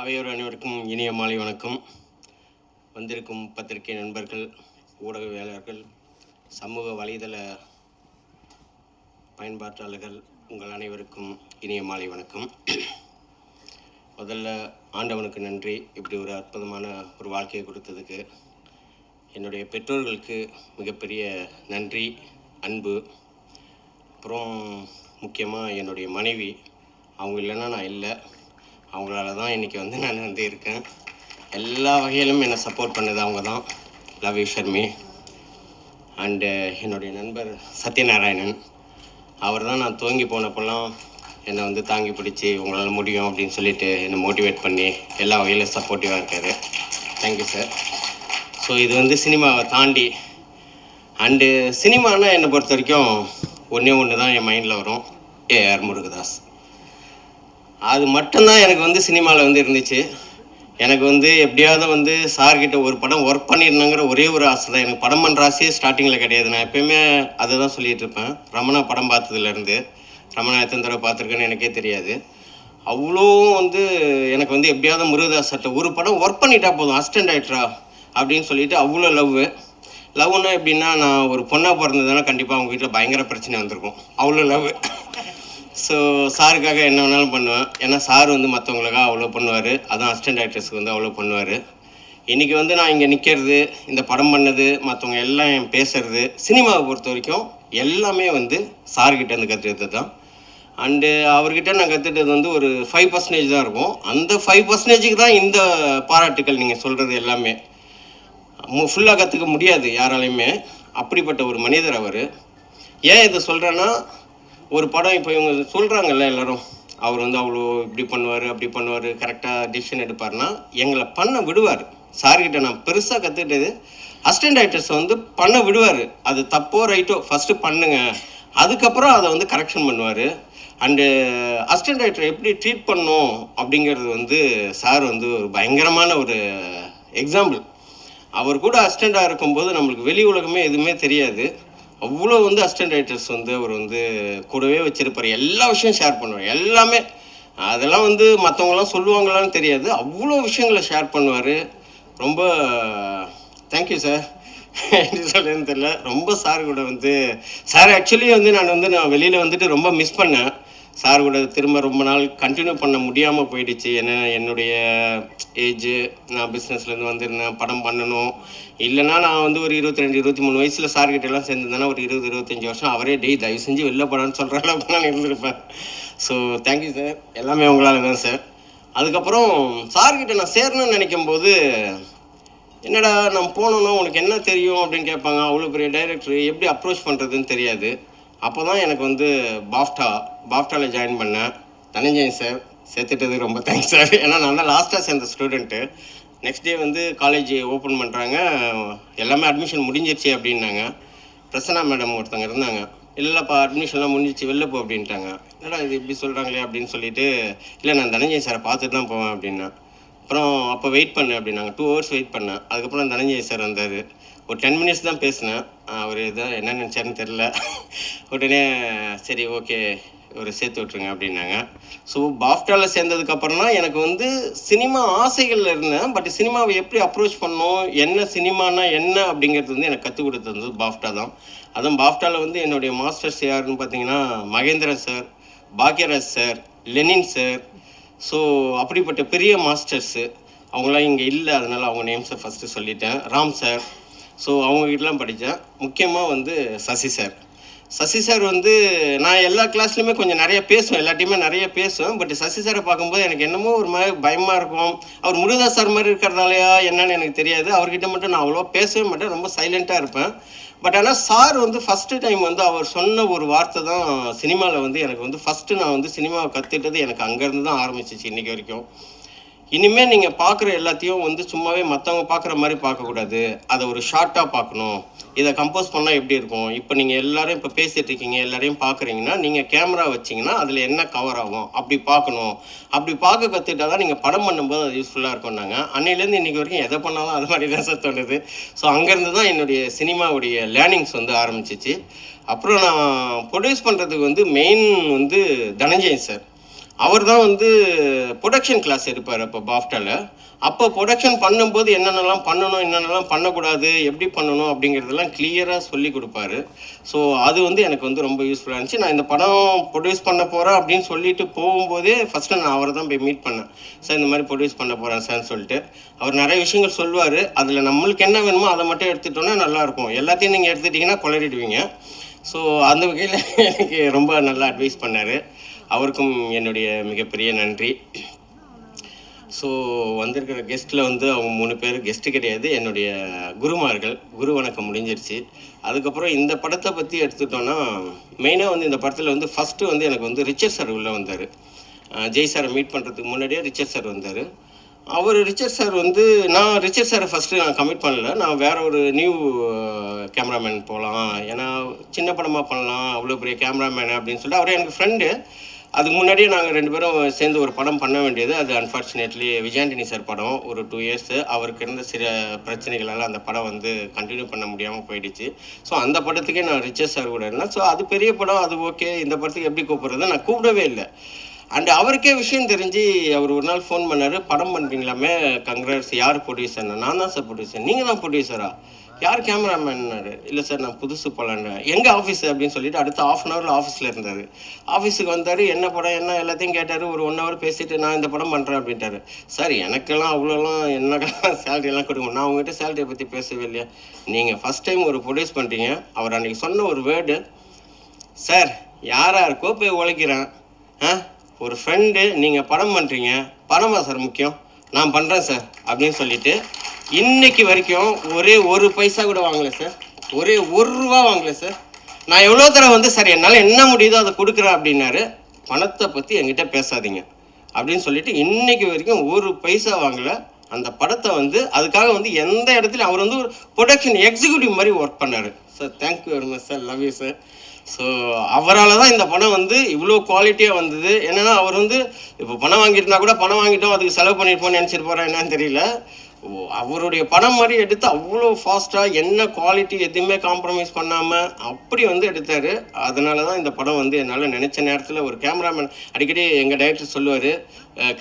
அவையோர் அனைவருக்கும் இனிய மாலை வணக்கம். வந்திருக்கும் பத்திரிகை நண்பர்கள், ஊடகவியலாளர்கள், சமூக வலைதள பயன்பாட்டாளர்கள், உங்கள் அனைவருக்கும் இனிய மாலை வணக்கம். முதல்ல ஆண்டவனுக்கு நன்றி, இப்படி ஒரு அற்புதமான ஒரு வாழ்க்கையை கொடுத்ததுக்கு. என்னுடைய பெற்றோர்களுக்கு மிகப்பெரிய நன்றி, அன்பு. அப்புறம் முக்கியமாக என்னுடைய மனைவி, அவங்க இல்லைன்னா நான் இல்லை. அவங்களால தான் இன்றைக்கி வந்து நான் வந்து இருக்கேன். எல்லா வகையிலும் என்னை சப்போர்ட் பண்ணது அவங்க தான். Love you Sharmi. அண்டு என்னுடைய நண்பர் சத்யநாராயணன், அவர் தான் நான் துவங்கி போனப்போல்லாம் என்னை வந்து தாங்கி பிடிச்சி உங்களால் முடியும் அப்படின்னு சொல்லிட்டு என்னை மோட்டிவேட் பண்ணி எல்லா வகையிலும் சப்போர்ட்டிவாக இருக்கார். Thank you sir. ஸோ இது வந்து சினிமாவை தாண்டி அண்டு சினிமானா என்னை பொறுத்த வரைக்கும் ஒன்று தான் என் மைண்டில் வரும், ஏஆர் முருகதாஸ். அது மட்டும்தான் எனக்கு வந்து சினிமாவில் வந்து இருந்துச்சு. எனக்கு வந்து எப்படியாவது வந்து சார்கிட்ட ஒரு படம் ஒர்க் பண்ணியிருந்தேங்கிற ஒரே ஒரு ஆசை தான். எனக்கு படம் பண்ணுற ஆசையே ஸ்டார்டிங்கில் கிடையாது. நான் எப்போயுமே அதை தான் சொல்லிகிட்டு இருப்பேன். ரமணா படம் பார்த்ததுலேருந்து, ரமணா எத்தனை தடவை பார்த்துருக்கேன்னு எனக்கே தெரியாது. அவ்வளோ வந்து எனக்கு வந்து எப்படியாவது முருகதாஸ் சார்ட்ட ஒரு படம் ஒர்க் பண்ணிட்டா போதும், அசிஸ்டன்ட் டைரக்டரா அப்படின்னு சொல்லிட்டு அவ்வளோ லவ்னா எப்படின்னா, நான் ஒரு பொண்ணாக பிறந்ததுன்னா கண்டிப்பாக அவங்க வீட்டில் பயங்கர பிரச்சனை வந்திருக்கும். அவ்வளோ லவ். ஸோ சாருக்காக என்ன வேணாலும் பண்ணுவேன். ஏன்னா சார் வந்து மற்றவங்களுக்காக அவ்வளோ பண்ணுவார். அதான் அசிஸ்டன்ட் டைரக்டர்ஸுக்கு வந்து அவ்வளோ பண்ணுவார். இன்றைக்கி வந்து நான் இங்கே நிற்கிறது, இந்த படம் பண்ணது, மற்றவங்க எல்லாம் என் பேசுகிறது, சினிமாவை பொறுத்த வரைக்கும் எல்லாமே வந்து சார்கிட்டேருந்து கற்றுக்கிட்டது தான். அண்டு அவர்கிட்ட நான் கற்றுக்கிட்டது வந்து ஒரு 5% தான் இருக்கும். அந்த 5%க்கு தான் இந்த பாராட்டுக்கள் நீங்கள் சொல்கிறது எல்லாமே. ஃபுல்லாக கற்றுக்க முடியாது யாராலையுமே. அப்படிப்பட்ட ஒரு மனிதர் அவர். ஏன் இதை சொல்கிறேன்னா, ஒரு படம் இப்போ இவங்க சொல்கிறாங்கல்ல எல்லோரும், அவர் வந்து அவ்வளோ இப்படி பண்ணுவார், அப்படி பண்ணுவார், கரெக்டாக டிசிஷன் எடுப்பார்னா எங்களை பண்ண விடுவார். சார்கிட்ட நான் பெருசாக கற்றுக்கிட்டது, அசிஸ்டன்ட் டைரக்டர்ஸை வந்து பண்ண விடுவார். அது தப்போ ரைட்டோ ஃபஸ்ட்டு பண்ணுங்கள், அதுக்கப்புறம் அதை வந்து கரெக்ஷன் பண்ணுவார். அண்டு அசிஸ்டன்ட் டைரக்டர் எப்படி ட்ரீட் பண்ணணும் அப்படிங்கிறது வந்து சார் வந்து ஒரு பயங்கரமான ஒரு எக்ஸாம்பிள். அவர் கூட அசிஸ்டண்ட்டாக இருக்கும்போது நம்மளுக்கு வெளி உலகமே எதுவுமே தெரியாது. அவ்வளோ வந்து அசிஸ்டன்ட் டைரக்டர்ஸ் வந்து அவர் வந்து கூடவே வச்சுருப்பார். எல்லா விஷயம் ஷேர் பண்ணுவார், எல்லாமே. அதெல்லாம் வந்து மற்றவங்களாம் சொல்லுவாங்களான்னு தெரியாது, அவ்வளோ விஷயங்களை ஷேர் பண்ணுவார். ரொம்ப தேங்க்யூ சார். எப்படி சொல்கிறேன்னு தெரியல. ரொம்ப சார் கூட வந்து சார் ஆக்சுவலி வந்து நான் வெளியில் வந்துட்டு ரொம்ப மிஸ் பண்ணேன். சார் கூட திரும்ப ரொம்ப நாள் கண்டினியூ பண்ண முடியாமல் போயிடுச்சு. ஏன்னா என்னுடைய ஏஜு, நான் பிஸ்னஸ்லேருந்து வந்திருந்தேன், படம் பண்ணணும். இல்லைனா நான் வந்து ஒரு 22-23 வயசில் சார்கிட்டெல்லாம் சேர்ந்துருந்தேன்னா ஒரு 20-25 வருஷம் அவரே தயவு செஞ்சு வெளில படம்னு சொல்கிற அளவுக்கு நான் இருந்திருப்பேன். ஸோ தேங்க்யூ சார், எல்லாமே உங்களால் தான் சார். அதுக்கப்புறம் சார்கிட்ட நான் சேரணும்னு நினைக்கும்போது, என்னடா நம்ம போனோன்னா உனக்கு என்ன தெரியும் அப்படின்னு கேட்பாங்க. அவ்வளோ பெரிய டைரக்டர் எப்படி அப்ரோச் பண்ணுறதுன்னு தெரியாது. அப்போ தான் எனக்கு வந்து பாஃப்டாவில் ஜாயின் பண்ணேன். தனஞ்சயன் சார் சேர்த்துட்டதுக்கு ரொம்ப தேங்க்ஸ் சார். ஏன்னா நான் தான் லாஸ்ட்டாக சேர்ந்த ஸ்டூடெண்ட்டு. நெக்ஸ்ட் டே வந்து காலேஜ் ஓப்பன் பண்ணுறாங்க, எல்லாமே அட்மிஷன் முடிஞ்சிருச்சு அப்படின்னாங்க. பிரசன்னா மேடம் ஒருத்தங்க இருந்தாங்க, இல்லைப்பா அட்மிஷன்லாம் முடிஞ்சிச்சு, வெளில போ அப்படின்ட்டாங்க. என்னடா இது இப்படி சொல்கிறாங்களே அப்படின்னு சொல்லிட்டு, இல்லை நான் தனஞ்சயன் சாரை பார்த்துட்டு தான் போவேன் அப்படின்னா. அப்புறம் அப்போ வெயிட் பண்ணேன் அப்படின்னாங்க. 2 hours வெயிட் பண்ணேன். அதுக்கப்புறம் தனஞ்சயன் சார் வந்தார். ஒரு 10 minutes தான் பேசினேன். அவர் இதான் என்ன நினச்சாருன்னு தெரில. உடனே சரி ஓகே ஒரு சேர்த்து விட்ருங்க அப்படின்னாங்க. ஸோ பாஃப்டாவில் சேர்ந்ததுக்கப்புறம் தான் எனக்கு வந்து சினிமா ஆசைகளில் இருந்தேன். பட் சினிமாவை எப்படி அப்ரோச் பண்ணணும், என்ன சினிமானா என்ன அப்படிங்கிறது வந்து எனக்கு கற்றுக் கொடுத்தது பாஃப்டா தான். அதுவும் பாஃப்டாவில் வந்து என்னுடைய மாஸ்டர்ஸ் யாருன்னு பார்த்தீங்கன்னா Mahendran sir, Bhagyaraj sir, Lenin sir. So அப்படிப்பட்ட பெரிய மாஸ்டர்ஸு அவங்களாம் இங்கே இல்லை, அதனால் அவங்க நேம்ஸை ஃபஸ்ட்டு சொல்லிட்டேன். ராம் சார். ஸோ அவங்ககிட்டலாம் படித்தேன். முக்கியமாக வந்து சசி சார் வந்து நான் எல்லா கிளாஸ்லையுமே கொஞ்சம் நிறைய பேசுவேன், எல்லாத்தையுமே நிறைய பேசுவேன். பட் சசி சாரை பார்க்கும்போது எனக்கு என்னமோ ஒரு மாதிரி பயமாக இருக்கும். அவர் முருகதாஸ் சார் மாதிரி இருக்கிறதாலையா என்னன்னு எனக்கு தெரியாது. அவர்கிட்ட மட்டும் நான் அவ்வளோவா பேசவே மாட்டேன், ரொம்ப சைலண்ட்டாக இருப்பேன். பட் ஆனால் சார் வந்து ஃபஸ்ட்டு டைம் வந்து அவர் சொன்ன ஒரு வார்த்தை தான் சினிமாவில் வந்து எனக்கு வந்து ஃபஸ்ட்டு நான் வந்து சினிமாவை கற்றுக்கிட்டது எனக்கு அங்கேருந்து தான் ஆரம்பிச்சிச்சு இன்றைக்கி வரைக்கும். இனிமேல் நீங்கள் பார்க்குற எல்லாத்தையும் வந்து சும்மாவே மற்றவங்க பார்க்குற மாதிரி பார்க்கக்கூடாது, அதை ஒரு ஷார்ட்டாக பார்க்கணும். இதை கம்போஸ் பண்ணால் எப்படி இருக்கும், இப்போ நீங்கள் எல்லோரும் இப்போ பேசிகிட்டு இருக்கீங்க, எல்லாரையும் பார்க்குறீங்கன்னா நீங்கள் கேமரா வச்சிங்கன்னா அதில் என்ன கவர் ஆகும் அப்படி பார்க்கணும். அப்படி பார்க்க கற்றுக்கிட்டா தான் நீங்கள் படம் பண்ணும்போது அது யூஸ்ஃபுல்லாக இருக்கும்னாங்க. அன்னையிலேருந்து இன்றைக்கி வரைக்கும் எதை பண்ணாலும் அது மாதிரி தான் சார் தோணுது. ஸோ அங்கேருந்து தான் என்னுடைய சினிமாவுடைய லேர்னிங்ஸ் வந்து ஆரம்பிச்சிச்சு. அப்புறம் நான் ப்ரொடியூஸ் பண்ணுறதுக்கு வந்து மெயின் வந்து தனஞ்சயன் சார். அவர் தான் வந்து ப்ரொடக்ஷன் கிளாஸ் எடுப்பார் அப்போ பாஃப்டாவில். அப்போ ப்ரொடக்ஷன் பண்ணும்போது என்னென்னலாம் பண்ணணும், என்னென்னலாம் பண்ணக்கூடாது, எப்படி பண்ணணும் அப்படிங்கிறதெல்லாம் கிளியராக சொல்லி கொடுப்பாரு. ஸோ அது வந்து எனக்கு வந்து ரொம்ப யூஸ்ஃபுல்லாக இருந்துச்சு. நான் இந்த படம் ப்ரொடியூஸ் பண்ண போகிறேன் அப்படின்னு சொல்லிட்டு போகும்போதே ஃபஸ்ட்டு நான் அவரை தான் போய் மீட் பண்ணேன். சார் இந்த மாதிரி ப்ரொடியூஸ் பண்ண போகிறேன் சார்ன்னு சொல்லிட்டு அவர் நிறைய விஷயங்கள் சொல்லுவார். அதில் நம்மளுக்கு என்ன வேணுமோ அதை மட்டும் எடுத்துட்டோன்னா நல்லாயிருக்கும். எல்லாத்தையும் நீங்கள் எடுத்துட்டிங்கன்னா குளறிடுவீங்க. ஸோ அந்த வகையில் எனக்கு ரொம்ப நல்லா அட்வைஸ் பண்ணார். அவருக்கும் என்னுடைய மிகப்பெரிய நன்றி. ஸோ வந்திருக்கிற கெஸ்ட்டில் வந்து அவங்க 3 பேர் கெஸ்ட்டு கிடையாது, என்னுடைய குருமார்கள். குரு வணக்கம் முடிஞ்சிருச்சு. அதுக்கப்புறம் இந்த படத்தை பற்றி எடுத்துட்டோன்னா மெயினாக வந்து இந்த படத்தில் வந்து ஃபஸ்ட்டு வந்து எனக்கு வந்து ரிச்சர்ட் சார் உள்ளே வந்தார். ஜெய் சாரை மீட் பண்ணுறதுக்கு முன்னாடியே ரிச்சர்ட் சார் வந்தார். ரிச்சர்ட் சார் வந்து நான் ரிச்சர்ட் சாரை ஃபஸ்ட்டு நான் கமிட் பண்ணல. நான் வேறு ஒரு நியூ கேமராமேன் போகலாம், ஏன்னா சின்ன படமாக பண்ணலாம், அவ்வளோ பெரிய கேமராமேன் அப்படின்னு சொல்லிட்டு அவர் எனக்கு ஃப்ரெண்டு. அதுக்கு முன்னாடியே நாங்கள் 2 பேரும் சேர்ந்து ஒரு படம் பண்ண வேண்டியது. அது அன்ஃபார்ச்சுனேட்லி விஜயாண்டனி சார் படம் ஒரு 2 இயர்ஸு அவருக்கு இருந்த சில பிரச்சனைகளால் அந்த படம் வந்து கண்டினியூ பண்ண முடியாமல் போயிடுச்சு. ஸோ அந்த படத்துக்கே நான் ரிச்சர்ட் சார் கூட இருந்தேன். ஸோ அது பெரிய படம், அது ஓகே. இந்த படத்துக்கு எப்படி கூப்பிட்றது, நான் கூப்பிடவே இல்லை. அண்ட் அவருக்கே விஷயம் தெரிஞ்சு அவர் ஒரு நாள் ஃபோன் பண்ணார், படம் பண்ணுறீங்களாமே, கங்க்ராட்ஸ், யார் ப்ரொடியூசர்னா? நான் தான் சார் ப்ரொடியூசர். நீங்கள் தான் ப்ரொடியூசரா? யார் கேமராமேன்னாரு. இல்லை சார் நான் புதுசு போகலான்னு. எங்கள் ஆஃபீஸு அப்படின்னு சொல்லிட்டு அடுத்த 1/2 அன் ஹவரில் ஆஃபீஸில் இருந்தார். ஆஃபீஸுக்கு வந்தார், என்ன படம் என்ன எல்லாத்தையும் கேட்டார். ஒரு 1 ஹவர் பேசிவிட்டு நான் இந்த படம் பண்ணுறேன் அப்படின்ட்டாரு. சார் எனக்கெல்லாம் அவ்வளோலாம் என்னக்கெல்லாம் சேலரியெல்லாம் கொடுங்க, நான் உங்கள்கிட்ட சேலரியை பற்றி பேசவே இல்லையா? நீங்கள் ஃபஸ்ட் டைம் ஒரு ப்ரொடியூஸ் பண்ணுறீங்க. அவர் அன்றைக்கி சொன்ன ஒரு வேர்டு, சார் யாராக இருக்கோ போய் உழைக்கிறேன், ஒரு ஃப்ரெண்டு, நீங்கள் படம் பண்ணுறீங்க, பணமா சார் முக்கியம், நான் பண்ணுறேன் சார் அப்படின்னு சொல்லிவிட்டு இன்னைக்கு வரைக்கும் ஒரே 1 பைசா கூட வாங்கலை சார், ஒரே 1 ரூபா வாங்கலை சார். நான் எவ்வளோ தடவை வந்து சார் என்னால் என்ன முடியுதோ அதை கொடுக்குறேன் அப்படின்னாரு. பணத்தை பற்றி என்கிட்ட பேசாதீங்க அப்படின்னு சொல்லிட்டு இன்னைக்கு வரைக்கும் 1 பைசா வாங்கலை. அந்த படத்தை வந்து அதுக்காக வந்து எந்த இடத்துலையும் அவர் வந்து ஒரு ப்ரொடக்ஷன் எக்ஸிக்யூட்டிவ் மாதிரி ஒர்க் பண்ணார். Sir thank you very much sir, love you sir. So அவரால் தான் இந்த படம் வந்து இவ்வளோ குவாலிட்டியாக வந்தது. என்னென்னா அவர் வந்து இப்போ பணம் வாங்கியிருந்தா கூட பணம் வாங்கிட்டோம் அதுக்கு செலவு பண்ணியிருப்போம்னு நினச்சிருப்பாரா என்னன்னு தெரியல. அவருடைய படம் மாதிரி எடுத்து அவ்வளோ ஃபாஸ்ட்டாக என்ன குவாலிட்டி எதுவுமே காம்ப்ரமைஸ் பண்ணாமல் அப்படி வந்து எடுத்தார். அதனால தான் இந்த படம் வந்து என்னால் நினச்ச நேரத்தில் ஒரு கேமராமேன் அடிக்கடி எங்கள் டைரக்டர் சொல்லுவார்,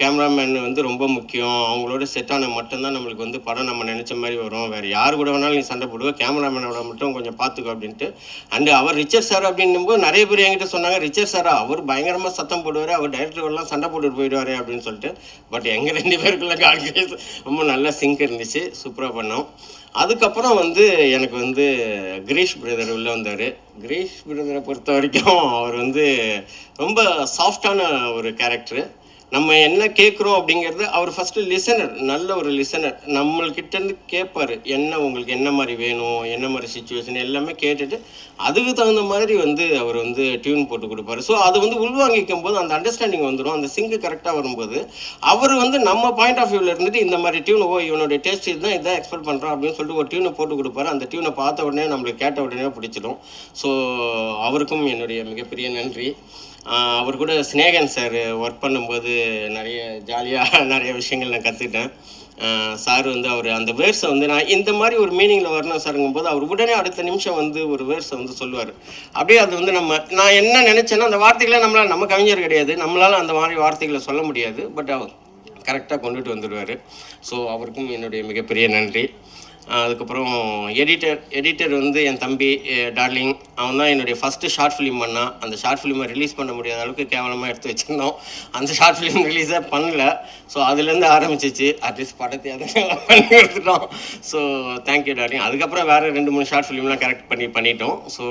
கேமராமேன் வந்து ரொம்ப முக்கியம், அவங்களோட செட்டான மட்டும்தான் நம்மளுக்கு வந்து படம் நம்ம நினச்ச மாதிரி வரும், வேறு யார் கூட வேணாலும் நீ சண்டை போடுவோம், கேமராமேனோட மட்டும் கொஞ்சம் பார்த்துக்கோ அப்படின்ட்டு. அண்டு அவர் ரிச்சர்ட் சார் அப்படின்னும்போது நிறைய பேர் என்கிட்ட சொன்னாங்க, ரிச்சர்ட் சாரா அவர் பயங்கரமாக சத்தம் போடுவார், அவர் டைரக்டர்கள்லாம் சண்டை போட்டுட்டு போயிடுவார் அப்படின்னு சொல்லிட்டு. பட் எங்கள் 2 பேருக்குள்ள கால்குலேஸ் ரொம்ப நல்ல சிங்க் இருந்துச்சு, சூப்பராக பண்ணோம். அதுக்கப்புறம் வந்து எனக்கு வந்து கிரீஷ் பிரதர் உள்ளே வந்தார். கிரீஷ் பிரதரை பொறுத்த வரைக்கும் அவர் வந்து ரொம்ப சாஃப்டான ஒரு கேரக்டரு. நம்ம என்ன கேட்குறோம் அப்படிங்கிறது அவர் ஃபஸ்ட்டு லிசனர், நல்ல ஒரு லிசனர். நம்மள்கிட்டேருந்து கேட்பார், என்ன உங்களுக்கு என்ன மாதிரி வேணும், என்ன மாதிரி சுச்சுவேஷன் எல்லாமே கேட்டுட்டு அதுக்கு தகுந்த மாதிரி வந்து அவர் வந்து டியூன் போட்டு கொடுப்பாரு. ஸோ அது வந்து உள்வாங்கிக்கும் போது அந்த அண்டர்ஸ்டாண்டிங் வந்துடும், அந்த சிங்கு கரெக்டாக வரும்போது அவர் வந்து நம்ம பாயிண்ட் ஆஃப் வியூவில் இருந்துட்டு இந்த மாதிரி டியூன், இவனுடைய டேஸ்ட் இதுதான், இதான் எக்ஸ்பெக்ட் பண்ணுறான் அப்படின்னு சொல்லிட்டு ஒரு டியூனை போட்டு கொடுப்பாரு. அந்த டியூனை பார்த்த உடனே நம்மளுக்கு கேட்ட உடனே பிடிச்சிடும். ஸோ அவருக்கும் என்னுடைய மிகப்பெரிய நன்றி. அவர் கூட ஸ்னேகன் சார் ஒர்க் பண்ணும்போது நிறைய ஜாலியாக நிறைய விஷயங்கள் நான் கற்றுக்கிட்டேன். சார் வந்து அவர் அந்த வேர்ஸை வந்து நான் இந்த மாதிரி ஒரு மீனிங்கில் வரணும் சாருங்கும்போது அவர் உடனே அடுத்த நிமிஷம் வந்து ஒரு வேர்ஸை வந்து சொல்லுவார். அப்படியே அது வந்து நான் என்ன நினச்சேன்னா அந்த வார்த்தைகளை நம்ம கவிஞர் கிடையாது, நம்மளால் அந்த மாதிரி வார்த்தைகளை சொல்ல முடியாது. பட் அவர் கரெக்டாக கொண்டுட்டு வந்துடுவார். ஸோ அவருக்கும் என்னுடைய மிகப்பெரிய நன்றி. அதுக்கப்புறம் எடிட்டர் வந்து என் தம்பி டார்லிங், அவன் தான் என்னுடைய ஃபஸ்ட்டு ஷார்ட் ஃபிலிம் பண்ணான். அந்த ஷார்ட் ஃபிலிமை ரிலீஸ் பண்ண முடியாத அளவுக்கு கேவலமாக எடுத்து வச்சுருந்தோம். அந்த ஷார்ட் ஃபிலிம் ரிலீஸே பண்ணல. ஸோ அதுலேருந்து ஆரம்பிச்சிச்சு, அட்லீஸ்ட் படத்தை அதெல்லாம் பண்ணி கொடுத்துட்டோம். So thank you darling. அதுக்கப்புறம் வேறு 2-3 ஷார்ட் ஃபிலிம்லாம் கரெக்ட் பண்ணிட்டோம். ஸோ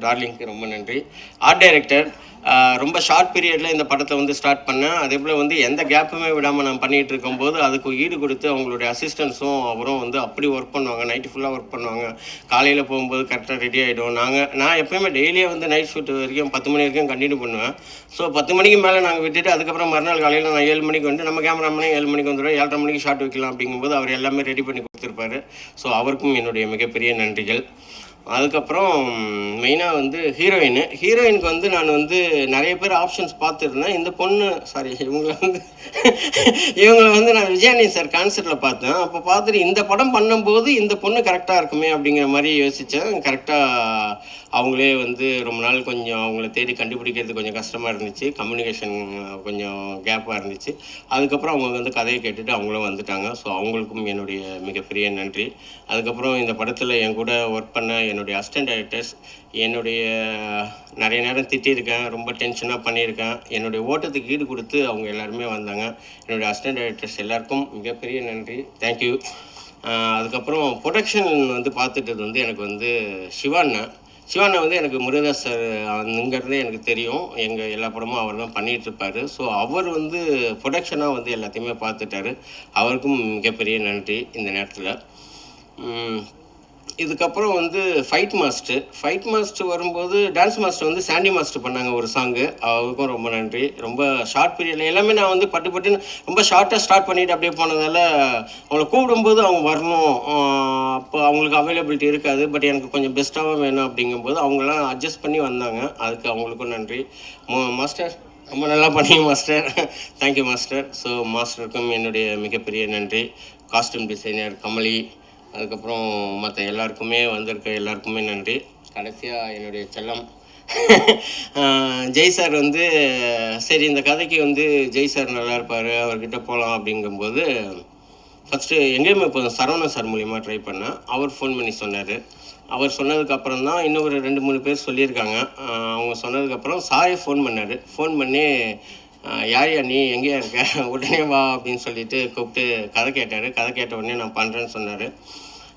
டார்லிங்க்கு ரொம்ப நன்றி. ஆர்ட் டைரக்டர் ரொம்ப ஷார்ட் பீரியடில் இந்த படத்தை வந்து ஸ்டார்ட் பண்ணேன். அதே போல் வந்து எந்த கேப்புமே விடாமல் நான் பண்ணிகிட்டு இருக்கும்போது அதுக்கு ஈடு கொடுத்து அவங்களுடைய அசிஸ்டன்ஸும் அவரும் வந்து அப்படி ஒர்க் பண்ணுவாங்க, நைட்டு ஃபுல்லாக ஒர்க் பண்ணுவாங்க. காலையில் போகும்போது கரெக்டாக ரெடி ஆகிடும். நான் எப்போயுமே டெய்லியே வந்து நைட் ஷூட் வரைக்கும் 10 மணி வரைக்கும் கண்டினியூ பண்ணுவேன். ஸோ 10 மணிக்கு மேலே நாங்கள் விட்டுட்டு அதுக்கப்புறம் மறுநாள் காலையில் நான் 7 மணிக்கு வந்து நம்ம கேமராமேனே 7 மணிக்கு வந்துடுவோம், 7:30 மணிக்கு ஷார்ட் வைக்கலாம் அப்படிங்கும்போது அவர் எல்லாமே ரெடி பண்ணி கொடுத்துருப்பாரு. ஸோ அவருக்கும் என்னுடைய மிகப்பெரிய நன்றிகள். அதுக்கப்புறம் மெயினாக வந்து ஹீரோயினுக்கு வந்து நான் வந்து நிறைய பேர் ஆப்ஷன்ஸ் பார்த்துருந்தேன். இந்த பொண்ணு இவங்களை வந்து நான் விஜயானி சார் கான்சர்ட்டில் பார்த்தேன். அப்போ பார்த்துட்டு இந்த படம் பண்ணும்போது இந்த பொண்ணு கரெக்டாக இருக்குமே அப்படிங்கிற மாதிரி யோசித்தேன். கரெக்டாக அவங்களே வந்து ரொம்ப நாள் கொஞ்சம் அவங்கள தேடி கண்டுபிடிக்கிறது கொஞ்சம் கஷ்டமாக இருந்துச்சு. கம்யூனிகேஷன் கொஞ்சம் கேப்பாக இருந்துச்சு. அதுக்கப்புறம் அவங்க வந்து கதையை கேட்டுட்டு அவங்களும் வந்துட்டாங்க. ஸோ அவங்களுக்கும் என்னுடைய மிகப்பெரிய நன்றி. அதுக்கப்புறம் இந்த படத்தில் என் கூட ஒர்க் பண்ண என்னுடைய அசிஸ்டன்ட் டைரக்டர்ஸ், என்னுடைய நிறைய நேரம் திட்டியிருக்கேன், ரொம்ப டென்ஷனாக பண்ணியிருக்கேன். என்னுடைய ஓட்டத்துக்கு ஈடு கொடுத்து அவங்க எல்லாருமே வந்தாங்க. என்னுடைய அசிஸ்டன்ட் டைரக்டர்ஸ் எல்லாருக்கும் மிகப்பெரிய நன்றி. தேங்க்யூ. அதுக்கப்புறம் ப்ரொடக்ஷன் வந்து பார்த்துட்டது வந்து எனக்கு வந்து சிவாண்ணா வந்து எனக்கு முருகதாஸ் சார் அங்கேருந்தே எனக்கு தெரியும். எங்கள் எல்லா படமும் அவர் தான் பண்ணிகிட்ருப்பார். ஸோ அவர் வந்து ப்ரொடக்ஷனாக வந்து எல்லாத்தையுமே பார்த்துட்டாரு. அவருக்கும் மிகப்பெரிய நன்றி இந்த நேரத்தில். இதுக்கப்புறம் வந்து ஃபைட் மாஸ்டர் வரும்போது டான்ஸ் மாஸ்டர் வந்து சாண்டி மாஸ்டர் பண்ணாங்க ஒரு சாங்கு. அவருக்கும் ரொம்ப நன்றி. ரொம்ப ஷார்ட் பீரியடில் எல்லாமே நான் வந்து பட்டுன்னு ரொம்ப ஷார்ட்டாக ஸ்டார்ட் பண்ணிவிட்டு அப்படியே போனதால் அவங்கள கூப்பிடும்போது அவங்க வரணும், அப்போ அவங்களுக்கு அவைலபிலிட்டி இருக்காது. பட் எனக்கு கொஞ்சம் பெஸ்ட்டாகவும் வேணும் அப்படிங்கும்போது அவங்களாம் அட்ஜஸ்ட் பண்ணி வந்தாங்க. அதுக்கு அவங்களுக்கும் நன்றி. மாஸ்டர் ரொம்ப நல்லா பண்ணீங்க மாஸ்டர். Thank you master. ஸோ மாஸ்டருக்கும் என்னுடைய மிகப்பெரிய நன்றி. காஸ்டியூம் டிசைனர் கமலி, அதுக்கப்புறம் மற்ற எல்லாருக்குமே வந்திருக்க எல்லாருக்குமே நன்றி. கடைசியாக என்னுடைய செல்லம் ஜெய் சார் வந்து சரி இந்த கதைக்கு வந்து ஜெய் சார் நல்லா இருப்பார், அவர்கிட்ட போகலாம் அப்படிங்கும்போது ஃபஸ்ட்டு எங்கேயுமே இப்போ சரவணன் சார் மூலிமா ட்ரை பண்ணேன். அவர் ஃபோன் பண்ணி சொன்னார். அவர் சொன்னதுக்கப்புறம் தான் இன்னும் ஒரு 2-3 பேர் சொல்லியிருக்காங்க. அவங்க சொன்னதுக்கப்புறம் சாரே ஃபோன் பண்ணார். ஃபோன் பண்ணி யாரையா நீ எங்கேயா இருக்க, உடனே வா அப்படின்னு சொல்லிட்டு கூப்பிட்டு கதை கேட்டார். கதை கேட்ட உடனே நான் பண்ணுறேன்னு சொன்னார்.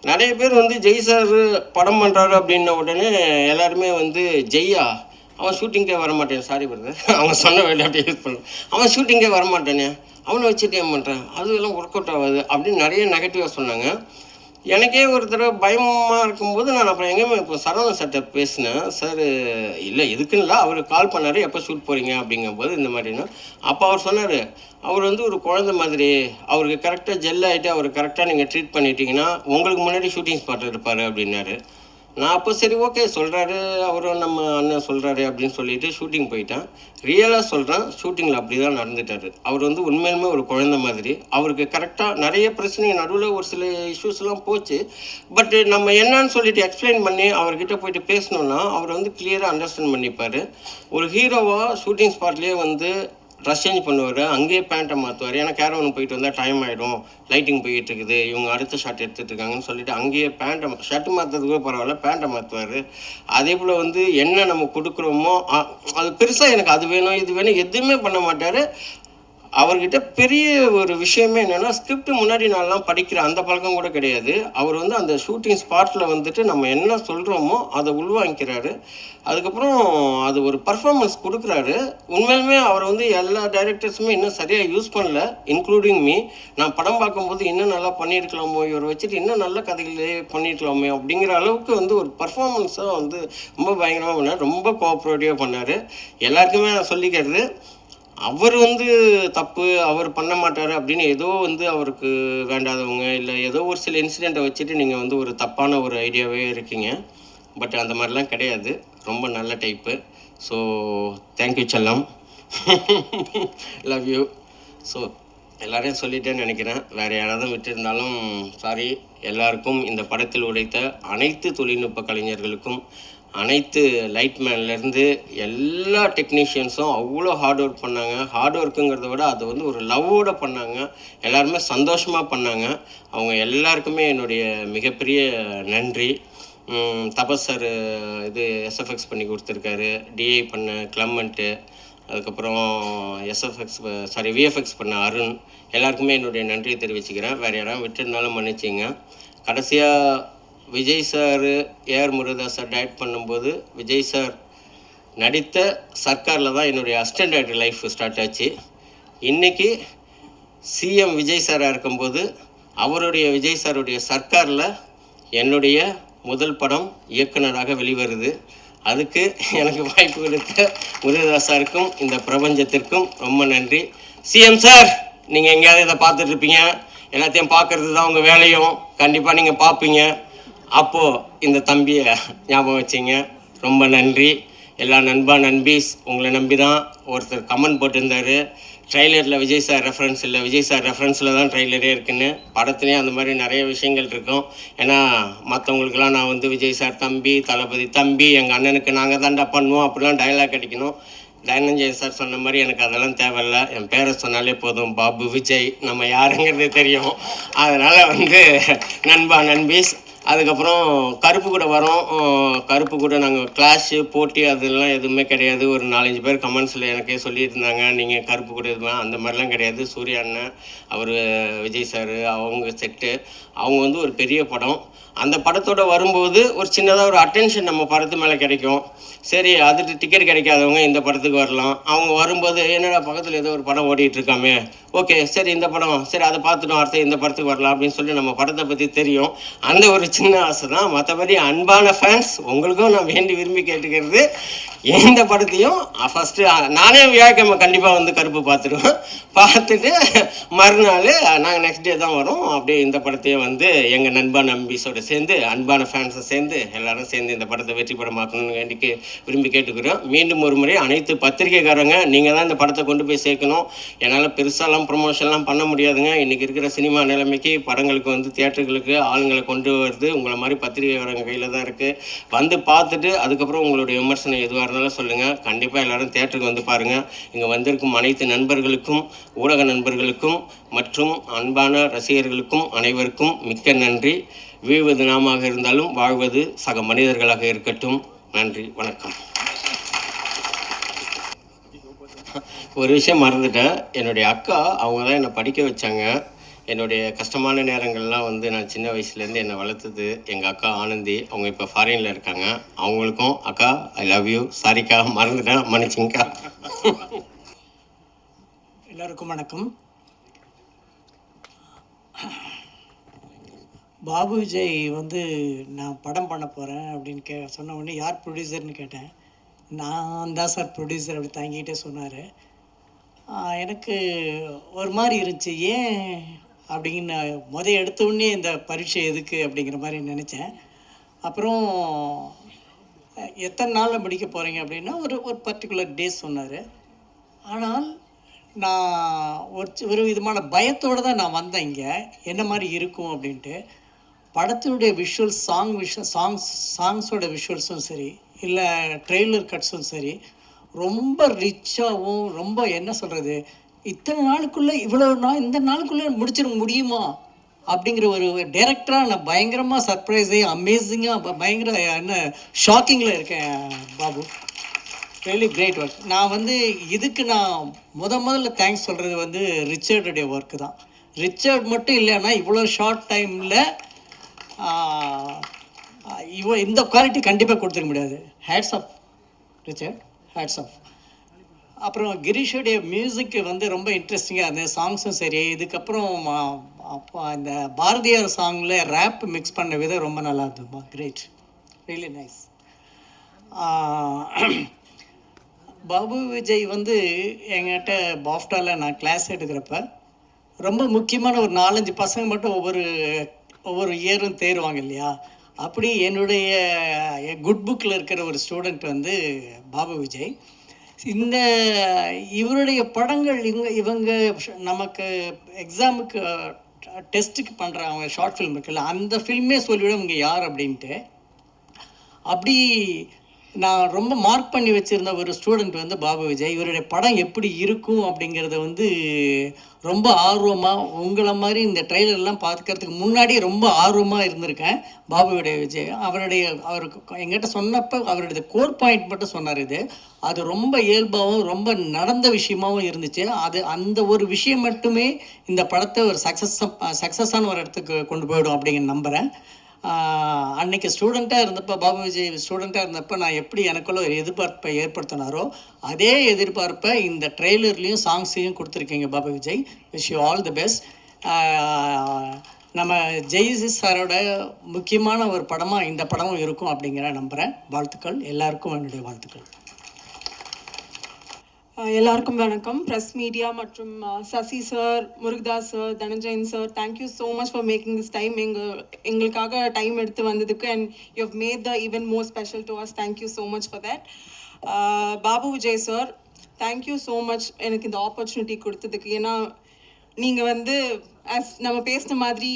நிறைய பேர் வந்து ஜெய் சார் படம் பண்ணுறாரு அப்படின்ன உடனே எல்லாருமே வந்து ஜெய்யா அவன் ஷூட்டிங்கே வரமாட்டேன், சாரி பிரதர் அவங்க சொன்ன வேலை அப்படியே யூஸ் பண்ணுறேன், அவன் ஷூட்டிங்கே வரமாட்டேனே, அவனை வச்சுட்டு ஏன் பண்ணுறேன், அதுவெல்லாம் ஒர்க் அவுட் ஆகாது அப்படின்னு நிறைய நெகட்டிவாக சொன்னாங்க. எனக்கே ஒரு தடவை பயமாக இருக்கும்போது நான் அப்புறம் எங்கேயுமே இப்போ சரவணன் சார்கிட்ட பேசினேன். சார் இல்லை எதுக்குன்னு இல்லை, அவர் கால் பண்ணார், எப்போ ஷூட் போகிறீங்க அப்படிங்கும்போது இந்த மாதிரினா அப்போ அவர் சொன்னார், அவர் வந்து ஒரு குழந்தை மாதிரி, அவருக்கு கரெக்டாக ஜெல் ஆகிட்டு அவர் கரெக்டாக நீங்கள் ட்ரீட் பண்ணிட்டீங்கன்னா உங்களுக்கு முன்னாடி ஷூட்டிங் ஸ்பாட் இருப்பார் அப்படின்னாரு. நான் அப்போ சரி ஓகே சொல்கிறாரு, அவரும் நம்ம அண்ணன் சொல்கிறாரு அப்படின்னு சொல்லிட்டு ஷூட்டிங் போயிட்டேன். ரியலாக சொல்கிறேன், ஷூட்டிங்கில் அப்படி தான் நடந்துட்டார். அவர் வந்து உண்மையிலுமே ஒரு குழந்தை மாதிரி. அவருக்கு கரெக்டாக நிறைய பிரச்சனைகள் நடுவில் ஒரு சில இஷ்யூஸ்லாம் போச்சு. பட் நம்ம என்னன்னு சொல்லிட்டு எக்ஸ்பிளைன் பண்ணி அவர்கிட்ட போயிட்டு பேசணுன்னா அவர் வந்து கிளியராக அண்டர்ஸ்டாண்ட் பண்ணிப்பார். ஒரு ஹீரோவாக ஷூட்டிங் ஸ்பாட்லேயே வந்து ட்ரெஸ் சேஞ்ச் பண்ணுவார், அங்கேயே பேண்ட்டை மாற்றுவார். ஏன்னா கேரவன் போயிட்டு வந்தால் டைம் ஆகிடும், லைட்டிங் போயிட்டு இருக்குது, இவங்க அடுத்த ஷாட் எடுத்துகிட்டு இருக்காங்கன்னு சொல்லிட்டு அங்கேயே ஷர்ட்டு மாற்றுறதுக்கு பரவாயில்ல பேண்ட்டை மாற்றுவார். அதே போல் வந்து என்ன நம்ம கொடுக்குறோமோ அது பெருசாக எனக்கு அது வேணும் இது வேணும் எதுவுமே பண்ண மாட்டார். அவர்கிட்ட பெரிய ஒரு விஷயமே என்னென்னா ஸ்கிரிப்ட் முன்னாடி நான்லாம் படிக்கிற அந்த பழக்கம் கூட கிடையாது. அவர் வந்து அந்த ஷூட்டிங் ஸ்பாட்டில் வந்துட்டு நம்ம என்ன சொல்கிறோமோ அதை உள்வாங்கிக்கிறாரு. அதுக்கப்புறம் அது ஒரு பர்ஃபார்மன்ஸ் கொடுக்குறாரு. உண்மையிலுமே அவர் வந்து எல்லா டைரக்டர்ஸுமே இன்னும் சரியாக யூஸ் பண்ணல, இன்க்ளூடிங் மீ. நான் படம் பார்க்கும்போது இன்னும் நல்லா பண்ணியிருக்கலாமோ, இவரை வச்சுட்டு இன்னும் நல்ல கதைகளே பண்ணியிருக்கலாமோ அப்படிங்கிற அளவுக்கு வந்து ஒரு பர்ஃபார்மன்ஸாக வந்து ரொம்ப பயங்கரமாக பண்ணார். ரொம்ப கோஆப்ரேட்டிவாக பண்ணார். எல்லாருக்குமே நான் சொல்லிக்கிறது, அவர் வந்து தப்பு அவர் பண்ண மாட்டார் அப்படின்னு ஏதோ வந்து அவருக்கு வேண்டாதவங்க இல்லை ஏதோ ஒரு சில இன்சிடெண்ட்டை வச்சுட்டு நீங்கள் வந்து ஒரு தப்பான ஒரு ஐடியாவே இருக்கீங்க. பட் அந்த மாதிரிலாம் கிடையாது, ரொம்ப நல்ல டைப்பு. ஸோ தேங்க்யூ செல்லம், லவ் யூ. ஸோ எல்லாரையும் சொல்லிட்டேன்னு நினைக்கிறேன். வேறு யாராவது விட்டுருந்தாலும் சாரி. எல்லாருக்கும் இந்த படத்தில் உழைத்த அனைத்து தொழில்நுட்ப கலைஞர்களுக்கும், அனைத்து லைட்மேன்லேருந்து எல்லா டெக்னீஷியன்ஸும் அவ்வளோ ஹார்ட் ஒர்க் பண்ணாங்க. ஹார்ட் ஒர்க்குங்கிறத விட அதை வந்து ஒரு லவ்வோடு பண்ணாங்க. எல்லாருமே சந்தோஷமாக பண்ணாங்க. அவங்க எல்லாருக்குமே என்னுடைய மிகப்பெரிய நன்றி. தபஸ் சார் இது எஸ்எஃப்எக்ஸ் பண்ணி கொடுத்துருக்காரு, டிஐ பண்ண கிளமெண்ட்டு, அதுக்கப்புறம் விஎஃப்எக்ஸ் பண்ண அருண், எல்லாருக்குமே என்னுடைய நன்றியை தெரிவிச்சுக்கிறேன். வேறு யாராவது விட்டுருந்தாலும் மன்னிச்சிங்க. கடைசியாக Vijay sir AR Murugadoss sir direct பண்ணும்போது விஜய் சார் நடித்த சர்க்காரில் தான் என்னுடைய அசிஸ்டன்ட் டைரக்டர் லைஃப் ஸ்டார்ட் ஆச்சு. இன்றைக்கி சிஎம் விஜய் சாராக இருக்கும்போது அவருடைய விஜய் சாருடைய சர்க்காரில் என்னுடைய முதல் படம் இயக்குனராக வெளிவருது. அதுக்கு எனக்கு வாய்ப்பு கொடுத்த முருகதாஸ் சாருக்கும் இந்த பிரபஞ்சத்திற்கும் ரொம்ப நன்றி. சிஎம் சார், நீங்கள் எங்கேயாவது இதை பார்த்துட்ருப்பீங்க, எல்லாத்தையும் பார்க்குறது தான் உங்கள் வேலையும், கண்டிப்பாக நீங்கள் பார்ப்பீங்க. அப்போது இந்த தம்பியை ஞாபகம் வச்சிங்க. ரொம்ப நன்றி. எல்லா நண்பீஸ் உங்களை நம்பி தான் ஒருத்தர் கமெண்ட் போட்டிருந்தார், ட்ரைலரில் விஜய் சார் ரெஃபரன்ஸ் இல்லை, விஜய் சார் ரெஃபரன்ஸில் தான் ட்ரைலரே இருக்குன்னு. படத்துலேயும் அந்த மாதிரி நிறைய விஷயங்கள் இருக்கும். ஏன்னா மற்றவங்களுக்கெல்லாம் நான் வந்து விஜய் சார் தம்பி, தளபதி தம்பி, எங்கள் அண்ணனுக்கு நாங்கள் தாண்டா பண்ணுவோம் அப்படிலாம் டைலாக் அடிக்கணும். தனஞ்சய் சார் சொன்ன மாதிரி எனக்கு அதெல்லாம் தேவையில்லை. என் பேரை சொன்னாலே போதும், பாபு விஜய், நம்ம யாருங்கிறது தெரியும். அதனால் வந்து நண்பீஸ். அதுக்கப்புறம் கருப்பு கூட வரோம். கருப்பு கூட நாங்கள் கிளாஷு போட்டி அதெல்லாம் எதுவுமே கிடையாது. ஒரு 4-5 பேர் கமெண்ட்ஸில் எனக்கே சொல்லிட்டு இருந்தாங்க, நீங்கள் கருப்பு கூட எதுவுமே அந்த மாதிரிலாம் கிடையாது. சூர்யா அண்ணன், அவர் விஜய் சார், அவங்க செட்டு, அவங்க வந்து ஒரு பெரிய படம். அந்த படத்தோடு வரும்போது ஒரு சின்னதாக ஒரு அட்டென்ஷன் நம்ம படத்து மேலே கிடைக்கும். சரி, அதுக்கு டிக்கெட் கிடைக்காதவங்க இந்த படத்துக்கு வரலாம். அவங்க வரும்போது என்னடா பக்கத்தில் ஏதோ ஒரு படம் ஓடிட்டுருக்காமே, ஓகே சரி இந்த படம், சரி அதை பார்த்துட்டோம், அடுத்து இந்த படத்துக்கு வரலாம் அப்படின்னு சொல்லி நம்ம படத்தை பற்றி தெரியும். அந்த ஒரு சின்ன ஆசை தான். மற்றபடி அன்பான ஃபேன்ஸ் உங்களுக்கும் நான் வேண்டி விரும்பி கேட்டுக்கிறது, எந்த படத்தையும் ஃபஸ்ட்டு நானே வியாழக்கிழமை கண்டிப்பாக வந்து கருப்பு பார்த்துடுவேன். பார்த்துட்டு மறுநாள் நாங்கள் நெக்ஸ்ட் டே தான் வரோம். அப்படியே இந்த படத்தையும் வந்து எங்கள் நண்பீஸோடு சேர்ந்து, அன்பான ஃபேன்ஸை சேர்ந்து எல்லோரும் சேர்ந்து இந்த படத்தை வெற்றி படமாக்கணும்னு வேண்டிக்கு விரும்பி கேட்டுக்கிறோம். மீண்டும் ஒரு முறை அனைத்து பத்திரிகைக்காரங்க, நீங்கள் தான் இந்த படத்தை கொண்டு போய் சேர்க்கணும். என்னால் பெருசாலாம் ப்ரொமோஷன்லாம் பண்ண முடியாதுங்க. இன்றைக்கி இருக்கிற சினிமா நிலைமைக்கு படங்களுக்கு வந்து தியேட்டர்களுக்கு ஆளுங்களை கொண்டு வருது உங்களை மாதிரி பத்திரிகைக்காரங்க கையில் தான் இருக்குது. வந்து பார்த்துட்டு அதுக்கப்புறம் உங்களுடைய விமர்சனம் எதுவாக இருந்தாலும் சொல்லுங்கள். கண்டிப்பாக எல்லோரும் தியேட்டருக்கு வந்து பாருங்கள். இங்கே வந்திருக்கும் அனைத்து நண்பர்களுக்கும், ஊடக நண்பர்களுக்கும் மற்றும் அன்பான ரசிகர்களுக்கும் அனைவருக்கும் மிக்க நன்றி. வீழ்வது நாமாக இருந்தாலும் வாழ்வது சக மனிதர்களாக இருக்கட்டும். நன்றி, வணக்கம். ஒரு விஷயம் மறந்துட்டேன். என்னுடைய அக்கா, அவங்க தான் என்னை படிக்க வச்சாங்க. என்னுடைய கஷ்டமான நேரங்கள்லாம் வந்து நான் சின்ன வயசுலேருந்து என்னை வளர்த்தது எங்கள் அக்கா ஆனந்தி. அவங்க இப்போ ஃபாரினில் இருக்காங்க. அவங்களுக்கும் அக்கா ஐ லவ் யூ. சாரிக்கா, மறந்துட்டேன், மன்னிச்சிங்கக்கா. எல்லோருக்கும் வணக்கம். பாபு விஜய் வந்து நான் படம் பண்ண போகிறேன் அப்படின்னு சொன்ன உடனே யார் ப்ரொடியூசர்னு கேட்டேன். நான் தான் சார் ப்ரொடியூசர் அப்படி தாங்கிட்டே சொன்னார். எனக்கு ஒரு மாதிரி இருந்துச்சு, ஏன் அப்படின்னு எடுத்தோடனே இந்த பரீட்சை எதுக்கு அப்படிங்கிற மாதிரி நினச்சேன். அப்புறம் எத்தனை நாளில் முடிக்க போகிறீங்க அப்படின்னா ஒரு பர்டிகுலர் டேஸ் சொன்னார். ஆனால் நான் ஒரு விதமான பயத்தோடு தான் நான் வந்தேன் இங்கே, என்ன மாதிரி இருக்கும் அப்படின்ட்டு. படத்தினுடைய விஷுவல்ஸ், சாங்ஸோட விஷுவல்ஸும் சரி, இல்லை ட்ரெய்லர் கட்ஸும் சரி, ரொம்ப ரிச்சாகவும், ரொம்ப என்ன சொல்கிறது, இத்தனை நாளுக்குள்ளே இந்த நாளுக்குள்ளே முடிச்சிட முடியுமா அப்படிங்கிற ஒரு டைரக்டராக நான் பயங்கரமாக சர்ப்ரைஸாக, அமேசிங்காக, பயங்கர என்ன ஷாக்கிங்கில் இருக்கேன் பாபு. Really great work. நான் வந்து இதுக்கு நான் முதல்ல தேங்க்ஸ் சொல்கிறது வந்து ரிச்சர்டுடைய ஒர்க்கு தான். ரிச்சர்ட் மட்டும் இல்லைன்னா இவ்வளோ ஷார்ட் டைமில் இந்த குவாலிட்டி கண்டிப்பாக கொடுத்துருக்க முடியாது. Hats off Richard, hats off. அப்புறம் கிரீஷோடைய மியூசிக்கு வந்து ரொம்ப இன்ட்ரெஸ்டிங்காக அந்த சாங்ஸும் சரி. இதுக்கப்புறம் அப்போ அந்த பாரதியார் சாங்கில் ரேப் மிக்ஸ் பண்ண விதம் ரொம்ப நல்லா இருந்ததுமா. Great, really nice. Babu Vijay வந்து எங்கிட்ட பாஃப்டாவில் நான் கிளாஸ் எடுக்கிறப்ப ரொம்ப முக்கியமான ஒரு 4-5 பசங்க மட்டும் ஒவ்வொரு இயரும் தேருவாங்க இல்லையா, அப்படி என்னுடைய குட் புக்கில் இருக்கிற ஒரு ஸ்டூடெண்ட் வந்து பாபு விஜய். இவருடைய படங்கள் இவங்க நமக்கு எக்ஸாமுக்கு டெஸ்ட்டுக்கு பண்ணுறாங்க ஷார்ட் ஃபில்ம் இருக்குல்ல, அந்த ஃபில்மே சொல்லிவிடும் இவங்க யார் அப்படின்ட்டு. அப்படி நான் ரொம்ப மார்க் பண்ணி வச்சுருந்த ஒரு ஸ்டூடெண்ட் வந்து பாபு விஜய். இவருடைய படம் எப்படி இருக்கும் அப்படிங்கிறத வந்து ரொம்ப ஆர்வமாக, உங்களை மாதிரி இந்த ட்ரெய்லர்லாம் பார்க்கறதுக்கு முன்னாடியே ரொம்ப ஆர்வமாக இருந்திருக்கேன். பாபுவுடைய விஜய் அவருக்கு எங்கிட்ட சொன்னப்போ அவருடைய கோர் பாயிண்ட் மட்டும் சொன்னார். அது ரொம்ப இயல்பாகவும் ரொம்ப நடந்த விஷயமாகவும் இருந்துச்சு. அந்த ஒரு விஷயம் மட்டுமே இந்த படத்தை ஒரு சக்ஸஸான ஒரு இடத்துக்கு கொண்டு போயிடும் அப்படிங்கிற நம்புகிறேன். அன்றைக்கி ஸ்டூடெண்ட்டாக இருந்தப்போ, பாபு விஜய் ஸ்டூடெண்ட்டாக இருந்தப்போ நான் எப்படி எனக்குள்ள ஒரு எதிர்பார்ப்பை ஏற்படுத்தினாரோ அதே எதிர்பார்ப்பை இந்த ட்ரெய்லர்லேயும் சாங்ஸையும் கொடுத்துருக்கீங்க Babu Vijay. Wish you all the best. நம்ம ஜெய்சி சாரோட முக்கியமான ஒரு படமாக இந்த படமும் இருக்கும் அப்படிங்கிற நம்புகிறேன். வாழ்த்துக்கள், எல்லாருக்கும் என்னுடைய வாழ்த்துக்கள். எல்லாருக்கும் வணக்கம். ப்ரெஸ் மீடியா மற்றும் Sasi sir, Murugadoss sir, Dhananjayan sir, thank you so much for making this time. எங்களுக்காக டைம் எடுத்து வந்ததுக்கு and you have made the even more special to us. Thank you so much for that. Babu Vijay sir, thank you so much எனக்கு இந்த opportunity கொடுத்ததுக்கு. ஏன்னா நீங்கள் வந்து நம்ம பேசின மாதிரி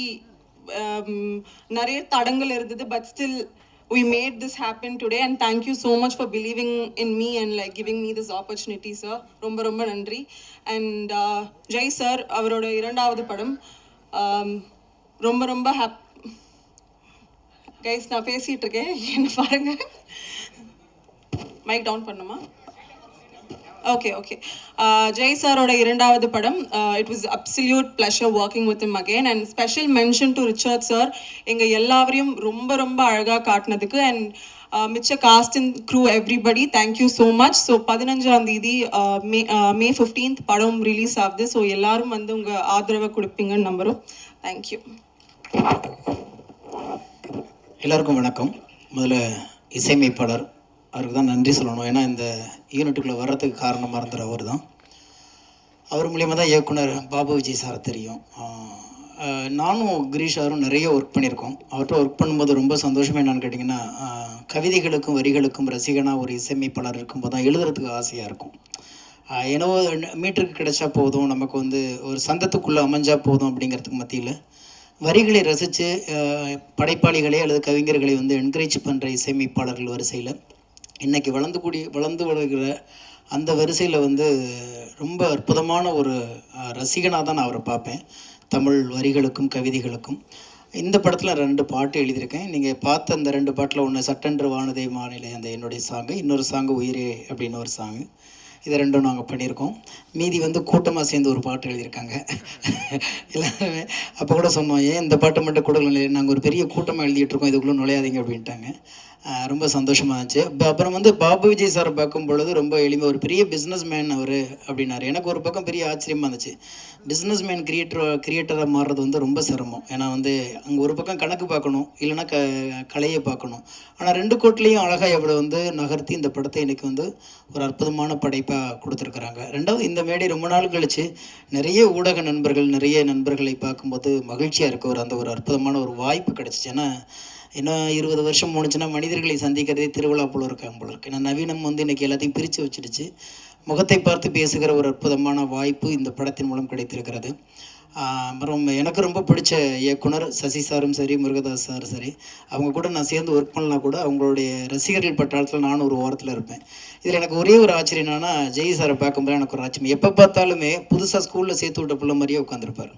நிறைய தடங்கள் இருந்தது, but still we made this happen today and thank you so much for believing in me and like giving me this opportunity, sir. ரொம்ப ரொம்ப நன்றி. And ஜெய் சார், அவரோட இரண்டாவது படம் ரொம்ப ரொம்ப கைஸ் நான் பேசிகிட்டு இருக்கேன், என்ன பாருங்க. மைக் டவுன் பண்ணுமா? Okay okay. ஜெய் சாரோட இரண்டாவது படம், it was absolute pleasure working with him again. And special mention to Richard sir, எங்கள் எல்லாரையும் ரொம்ப ரொம்ப அழகாக காட்டினதுக்கு. அண்ட் மிச்ச cast and crew everybody, thank you so much. So 15ஆம் தேதி மே 15th படம் ரிலீஸ் ஆகுது. ஸோ எல்லாரும் வந்து உங்கள் ஆதரவை கொடுப்பீங்கன்னு நம்புகிறோம். தேங்க்யூ. எல்லாருக்கும் வணக்கம். முதல்ல இசையமைப்பாளர் அவருக்கு தான் நன்றி சொல்லணும். ஏன்னா இந்த யூனிட்டுக்குள்ளே வர்றதுக்கு காரணமாக இருந்தார் அவர் தான். அவர் மூலியமாக தான் இயக்குனர் பாபு விஜய் சாரை தெரியும். நானும் கிரீஷாரும் நிறைய ஒர்க் பண்ணியிருக்கோம். அவர்கிட்ட ஒர்க் பண்ணும்போது ரொம்ப சந்தோஷமாக என்னென்னு கேட்டிங்கன்னா, கவிதைகளுக்கும் வரிகளுக்கும் ரசிகனாக ஒரு இசையமைப்பாளர் இருக்கும்போது தான் எழுதுறதுக்கு ஆசையாக இருக்கும். ஏன்னா மீட்டருக்கு கிடைச்சா போதும், நமக்கு வந்து ஒரு சந்தத்துக்குள்ளே அமைஞ்சால் போதும் அப்படிங்கிறதுக்கு மத்தியில் வரிகளை ரசித்து படைப்பாளிகளே அல்லது கவிஞர்களை வந்து என்கரேஜ் பண்ணுற இசையமைப்பாளர்கள் வரிசையில் இன்றைக்கி வளர்ந்து வருகிற அந்த வரிசையில் வந்து ரொம்ப அற்புதமான ஒரு ரசிகனாக தான் நான் அவரை பார்ப்பேன். தமிழ் வரிகளுக்கும் கவிதைகளுக்கும். இந்த படத்தில் 2 பாட்டு எழுதியிருக்கேன். நீங்கள் பார்த்த அந்த 2 பாட்டில் ஒன்று சட்டென்று வானதை மாநில அந்த என்னுடைய சாங்கு, இன்னொரு சாங்கு உயிரே அப்படின்னு ஒரு சாங்கு. இதை 2ம் நாங்கள் பண்ணியிருக்கோம். மீதி வந்து கூட்டமாக சேர்ந்து ஒரு பாட்டு எழுதியிருக்காங்க எல்லாருமே. அப்போ கூட சொன்னோம், ஏன் இந்த பாட்டு மட்டும் கொடுக்கல, நாங்கள் ஒரு பெரிய கூட்டமாக எழுதிட்டுருக்கோம், இதுக்குள்ளே நுழையாதீங்க அப்படின்ட்டாங்க. ரொம்ப சந்தோஷமாக இருந்துச்சு. அப்புறம் வந்து பாபு விஜய் சாரை பார்க்கும் பொழுது ரொம்ப எளிமை, ஒரு பெரிய பிஸ்னஸ் மேன் அவர் அப்படின்னாரு. எனக்கு ஒரு பக்கம் பெரிய ஆச்சரியமாக இருந்துச்சு. பிஸ்னஸ் மேன் கிரியேட்டராக மாறுறது வந்து ரொம்ப சிரமம். ஏன்னா வந்து அங்கே ஒரு பக்கம் கணக்கு பார்க்கணும், இல்லைன்னா கலையை பார்க்கணும். ஆனால் 2 கோட்லேயும் அழகாக எவ்வளோ வந்து நகர்த்தி இந்த படத்தை இன்றைக்கி வந்து ஒரு அற்புதமான படைப்பாக கொடுத்துருக்குறாங்க. 2வது, இந்த மேடை ரொம்ப நாள் கழித்து நிறைய ஊடக நண்பர்கள், நிறைய நண்பர்களை பார்க்கும்போது மகிழ்ச்சியாக இருக்க அந்த ஒரு அற்புதமான ஒரு வாய்ப்பு கிடச்சிச்சு. ஏன்னா இன்னும் 20 வருஷம் முடிச்சுன்னா மனிதர்களை சந்திக்கிறதே திருவிழா போல இருக்காங்க போல இருக்குது. ஏன்னா நவீனம் வந்து இன்றைக்கி எல்லாத்தையும் பிரித்து வச்சிடுச்சு. முகத்தை பார்த்து பேசுகிற ஒரு அற்புதமான வாய்ப்பு இந்த படத்தின் மூலம் கிடைத்திருக்கிறது. அப்புறம் எனக்கு ரொம்ப பிடிச்ச இயக்குனர் சசி சாரும் சரி, முருகதாஸ் சாரும் சரி, அவங்க கூட நான் சேர்ந்து ஒர்க் பண்ணலாம் கூட அவங்களுடைய ரசிகர்கள் பட்டாளத்தில் நானும் ஒரு ஓரத்தில் இருப்பேன். இதில் எனக்கு ஒரே ஒரு ஆச்சரியம் என்னன்னா, ஜெய் சாரை பார்க்கும்போது எனக்கு ஒரு ஆச்சரியம், எப்போ பார்த்தாலுமே புதுசாக ஸ்கூலில் சேர்த்து விட்ட பிள்ளை மாதிரியே உட்காந்துருப்பார்.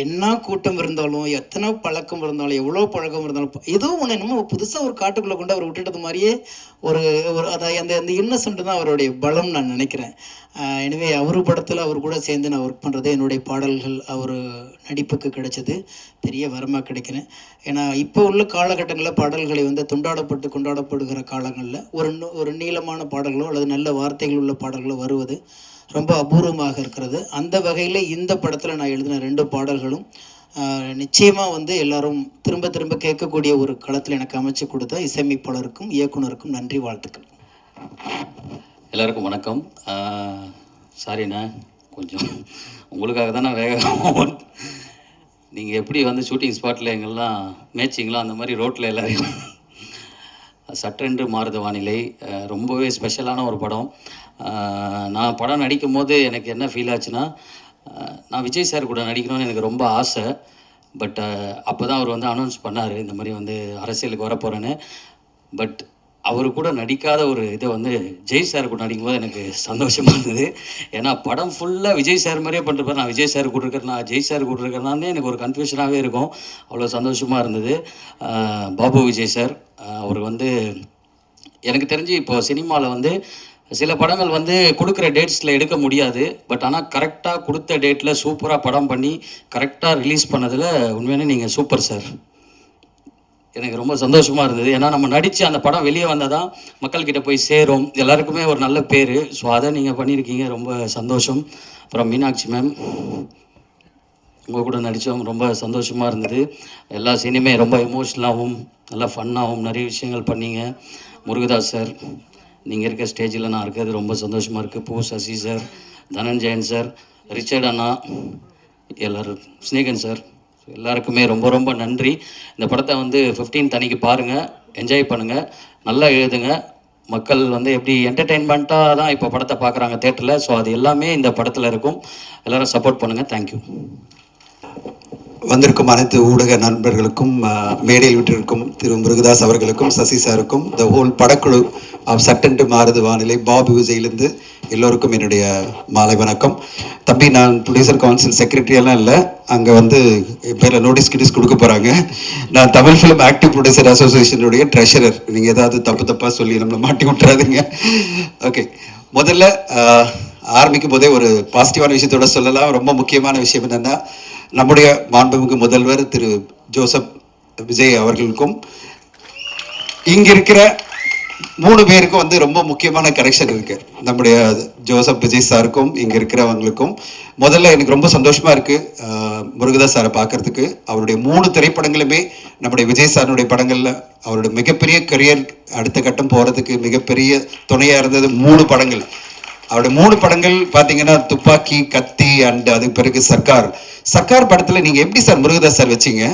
என்ன கூட்டம் இருந்தாலும், எத்தனை பழக்கம் இருந்தாலும், எவ்வளோ பழக்கம் இருந்தாலும், ஏதோ ஒன்று என்னமோ புதுசாக ஒரு காட்டுக்குள்ளே கொண்டு அவர் விட்டுட்டது மாதிரியே ஒரு அதை அந்த இன்னசென்ட் தான் அவருடைய பலம் நான் நினைக்கிறேன். எனவே அவர் படத்தில் அவர் கூட சேர்ந்து நான் ஒர்க் பண்ணுறது, என்னுடைய பாடல்கள் அவர் நடிப்புக்கு கிடைச்சது பெரிய வரமாக கிடைக்கிறேன். ஏன்னா இப்போ உள்ள காலகட்டங்களில் பாடல்களை வந்து கொண்டாடப்படுகிற காலங்களில் ஒரு நீளமான பாடல்களோ அல்லது நல்ல வார்த்தைகள் உள்ள பாடல்களோ வருவது ரொம்ப அபூர்வமாக இருக்கிறது. அந்த வகையில் இந்த படத்தில் நான் எழுதின 2 பாடல்களும் நிச்சயமாக வந்து எல்லாரும் திரும்ப திரும்ப கேட்கக்கூடிய ஒரு களத்தில் எனக்கு அமைச்சு கொடுத்த இசையமைப்பாளருக்கும் இயக்குனருக்கும் நன்றி, வாழ்த்துக்கள். எல்லாருக்கும் வணக்கம். சாரிண்ணா, கொஞ்சம் உங்களுக்காக தான் நான் வேகமாக நீங்கள் எப்படி வந்து ஷூட்டிங் ஸ்பாட்டில் எங்கெல்லாம் மேட்சிங்லாம் அந்த மாதிரி ரோட்டில் எல்லாரையும் சட்டென்று மாறுத வானிலை ரொம்பவே ஸ்பெஷலான ஒரு படம். நான் படம் நடிக்கும் போது எனக்கு என்ன ஃபீல் ஆச்சுன்னா, நான் விஜய் சார் கூட நடிக்கணும்னு எனக்கு ரொம்ப ஆசை. பட் அப்போ தான் அவர் வந்து அனௌன்ஸ் பண்ணார், இந்த மாதிரி வந்து அரசியலுக்கு வரப்போகிறேன்னு. பட் அவர் கூட நடிக்காத ஒரு இதை வந்து ஜெய் சார் கூட நடிக்கும்போது எனக்கு சந்தோஷமாக இருந்தது. ஏன்னா படம் ஃபுல்லாக விஜய் சார் மாதிரியே பண்ணிருப்பார். நான் விஜய் சார் கூட இருக்கிறேன், நான் ஜெய் சார் கூட இருக்கிறேன்னாலே எனக்கு ஒரு கன்ஃபியூஷனாகவே இருக்கும். அவ்வளோ சந்தோஷமாக இருந்தது. பாபு விஜய் சார் அவர் வந்து எனக்கு தெரிஞ்சு இப்போ சினிமாவில் வந்து சில படங்கள் வந்து கொடுக்குற டேட்ஸில் எடுக்க முடியாது. பட் ஆனால் கரெக்டாக கொடுத்த டேட்டில் சூப்பராக படம் பண்ணி கரெக்டாக ரிலீஸ் பண்ணதில் உண்மையான நீங்கள் சூப்பர் சார். எனக்கு ரொம்ப சந்தோஷமாக இருந்தது. ஏன்னா நம்ம நடித்து அந்த படம் வெளியே வந்தால் தான் மக்கள்கிட்ட போய் சேரும், எல்லாருக்குமே ஒரு நல்ல பேர். ஸோ அதை நீங்கள் பண்ணியிருக்கீங்க, ரொம்ப சந்தோஷம். அப்புறம் மீனாட்சி மேம், உங்கள் கூட நடித்தோம், ரொம்ப சந்தோஷமாக இருந்தது. எல்லா சீனுமே ரொம்ப எமோஷ்னலாகவும் நல்லா ஃபன்னாகவும் நிறைய விஷயங்கள் பண்ணீங்க. முருகதாஸ் சார், நீங்கள் இருக்க ஸ்டேஜில் நான் இருக்கிறது ரொம்ப சந்தோஷமாக இருக்குது. பூ, Sasi sir, Dhananjayan sir, Richard அண்ணா, எல்லோரும், ஸ்னேகன் சார், எல்லாருக்குமே ரொம்ப ரொம்ப நன்றி. இந்த படத்தை வந்து 15th அன்னைக்கு பாருங்கள், என்ஜாய் பண்ணுங்கள், நல்லா எழுதுங்க. மக்கள் வந்து எப்படி என்டர்டெயின்மெண்ட்டாக தான் இப்போ படத்தை பார்க்குறாங்க தேட்டரில். ஸோ அது எல்லாமே இந்த படத்தில் இருக்கும். எல்லோரும் சப்போர்ட் பண்ணுங்கள். தேங்க்யூ. வந்திருக்கும் அனைத்து ஊடக நண்பர்களுக்கும், மேடையில் விட்டிருக்கும் திரு முருகதாஸ் அவர்களுக்கும், சசி சாருக்கும், த ஹோல் படக்குழு ஆஃப் சட்டென்று மாறுது வானிலை, பாபு விஜயிலிருந்து எல்லோருக்கும் என்னுடைய மாலை வணக்கம். தம்பி, நான் ப்ரொடியூசர் கவுன்சில் செக்ரட்டரியெல்லாம் இல்லை, அங்கே வந்து பேரில் நோட்டீஸ் கிட்டீஸ் கொடுக்க போகிறாங்க. நான் தமிழ் ஃபிலிம் ஆக்டிவ் ப்ரொடியூசர் அசோசியேஷனுடைய ட்ரெஷரர். நீங்கள் ஏதாவது தப்பாக சொல்லி நம்மளை மாட்டி விட்டுறாதீங்க. ஓகே, முதல்ல ஆரம்பிக்கும் போதே ஒரு பாசிட்டிவான விஷயத்தோட சொல்லலாம். ரொம்ப முக்கியமான விஷயம் என்னென்னா, நம்முடைய மாண்புமிகு முதல்வர் திரு ஜோசப் விஜய் அவர்களுக்கும் இங்கே இருக்கிற 3 பேருக்கும் வந்து ரொம்ப முக்கியமான கனெக்ஷன் இருக்கு. நம்முடைய ஜோசப் விஜய் சாருக்கும் இங்கே இருக்கிறவங்களுக்கும் முதல்ல எனக்கு ரொம்ப சந்தோஷமா இருக்கு முருகதாஸ் சாரை பார்க்கறதுக்கு. அவருடைய 3 திரைப்படங்களுமே நம்முடைய விஜய் சாருடைய படங்கள்ல அவருடைய மிகப்பெரிய கரியர் அடுத்த கட்டம் போறதுக்கு மிகப்பெரிய துணையா இருந்தது 3 படங்கள். அவருடைய 3 படங்கள் பார்த்தீங்கன்னா துப்பாக்கி, கத்தி அண்ட் அதுக்கு பிறகு சர்க்கார் படத்தில் நீங்கள் எப்படி சார் முருகதாஸ் சார் வச்சிங்க?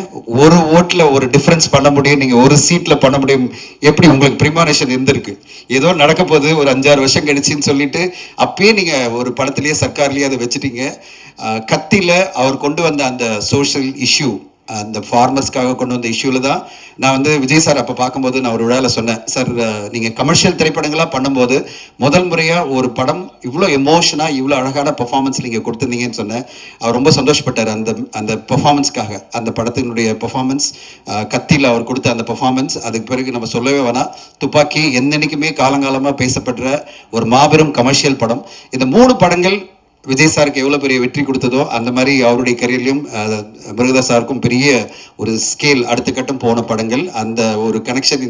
ஒரு ஓட்டில் ஒரு டிஃப்ரென்ஸ் பண்ண முடியும், நீங்கள் ஒரு சீட்டில் பண்ண முடியும். எப்படி உங்களுக்கு ப்ரிமானேஷன் இருந்திருக்கு? ஏதோ நடக்க போகுது ஒரு 5-6 வருஷம் கழிச்சின்னு சொல்லிட்டு அப்பயே நீங்கள் ஒரு படத்துலேயே சர்க்கார்லேயே அதை வச்சுட்டீங்க. கத்தியில் அவர் கொண்டு வந்த அந்த சோஷியல் இஷ்யூ, அந்த ஃபார்மர்ஸ்க்காக கொண்டு வந்த இஷ்யூவில் தான் நான் வந்து விஜய் சார் அப்போ பார்க்கும்போது நான் ஒரு விழாவில் சொன்னேன், சார் நீங்கள் கமர்ஷியல் திரைப்படங்களாக பண்ணும்போது முதல் முறையாக ஒரு படம் இவ்வளோ எமோஷனாக இவ்வளோ அழகான பெர்ஃபார்மன்ஸ் நீங்கள் கொடுத்துருந்தீங்கன்னு சொன்னேன். அவர் ரொம்ப சந்தோஷப்பட்டார் அந்த பெர்ஃபார்மன்ஸ்க்காக. அந்த படத்தினுடைய பெர்ஃபார்மன்ஸ், கத்தியில் அவர் கொடுத்த அந்த பெர்ஃபார்மன்ஸ், அதுக்கு பிறகு நம்ம சொல்லவே வேணாம். துப்பாக்கி என்னைக்குமே காலங்காலமாக பேசப்படுற ஒரு மாபெரும் கமர்ஷியல் படம். இந்த 3 படங்கள் விஜய் சாருக்கு எவ்வளோ பெரிய வெற்றி கொடுத்ததோ அந்த மாதிரி அவருடைய கரியர்லையும் முருகதாஸ் சாருக்கும் பெரிய ஒரு ஸ்கேல் அடுத்த கட்டம் போன படங்கள். அந்த ஒரு கனெக்ஷன்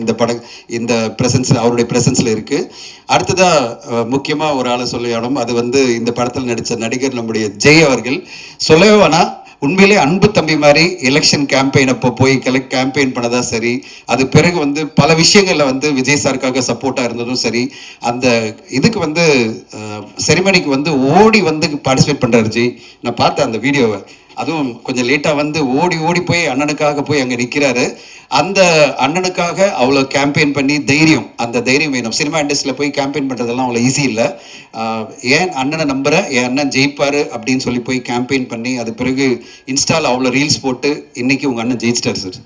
இந்த ப்ரெசன்ஸில், அவருடைய ப்ரெசன்ஸில் இருக்குது. அடுத்ததாக முக்கியமாக ஒரு ஆளை சொல்ல இடம், அது வந்து இந்த படத்தில் நடித்த நடிகர் நம்முடைய ஜெய் அவர்கள். சொல்லவே வேணாம், உண்மையிலே அன்பு தம்பி மாதிரி எலெக்ஷன் கேம்பெயின் அப்போ போய் கேம்பெயின் பண்ணதா சரி, அது பிறகு வந்து பல விஷயங்களில் வந்து விஜய் சாருக்காக சப்போர்ட்டாக இருந்ததும் சரி, அந்த இதுக்கு வந்து செரிமனிக்கு வந்து ஓடி வந்து பார்ட்டிசிபேட் பண்ணுறாரு ஜெய். நான் பார்த்தேன் அந்த வீடியோவை, அதுவும் கொஞ்சம் லேட்டாக வந்து ஓடி போய் அண்ணனுக்காக போய் அங்கே நிற்கிறாரு. அந்த அண்ணனுக்காக அவ்வளோ கேம்பெயின் பண்ணி அந்த தைரியம் வேணும். சினிமா இண்டஸ்ட்ரியில் போய் கேம்பெயின் பண்ணுறதெல்லாம் அவ்வளோ ஈஸி இல்லை. ஏன் அண்ணனை நம்புகிறேன், என் அண்ணன் ஜெயிப்பார் அப்படின்னு சொல்லி போய் கேம்பெயின் பண்ணி அது பிறகு இன்ஸ்டாவில் அவ்வளோ ரீல்ஸ் போட்டு இன்றைக்கி உங்கள் அண்ணன் ஜெயிச்சிட்டார் சார்.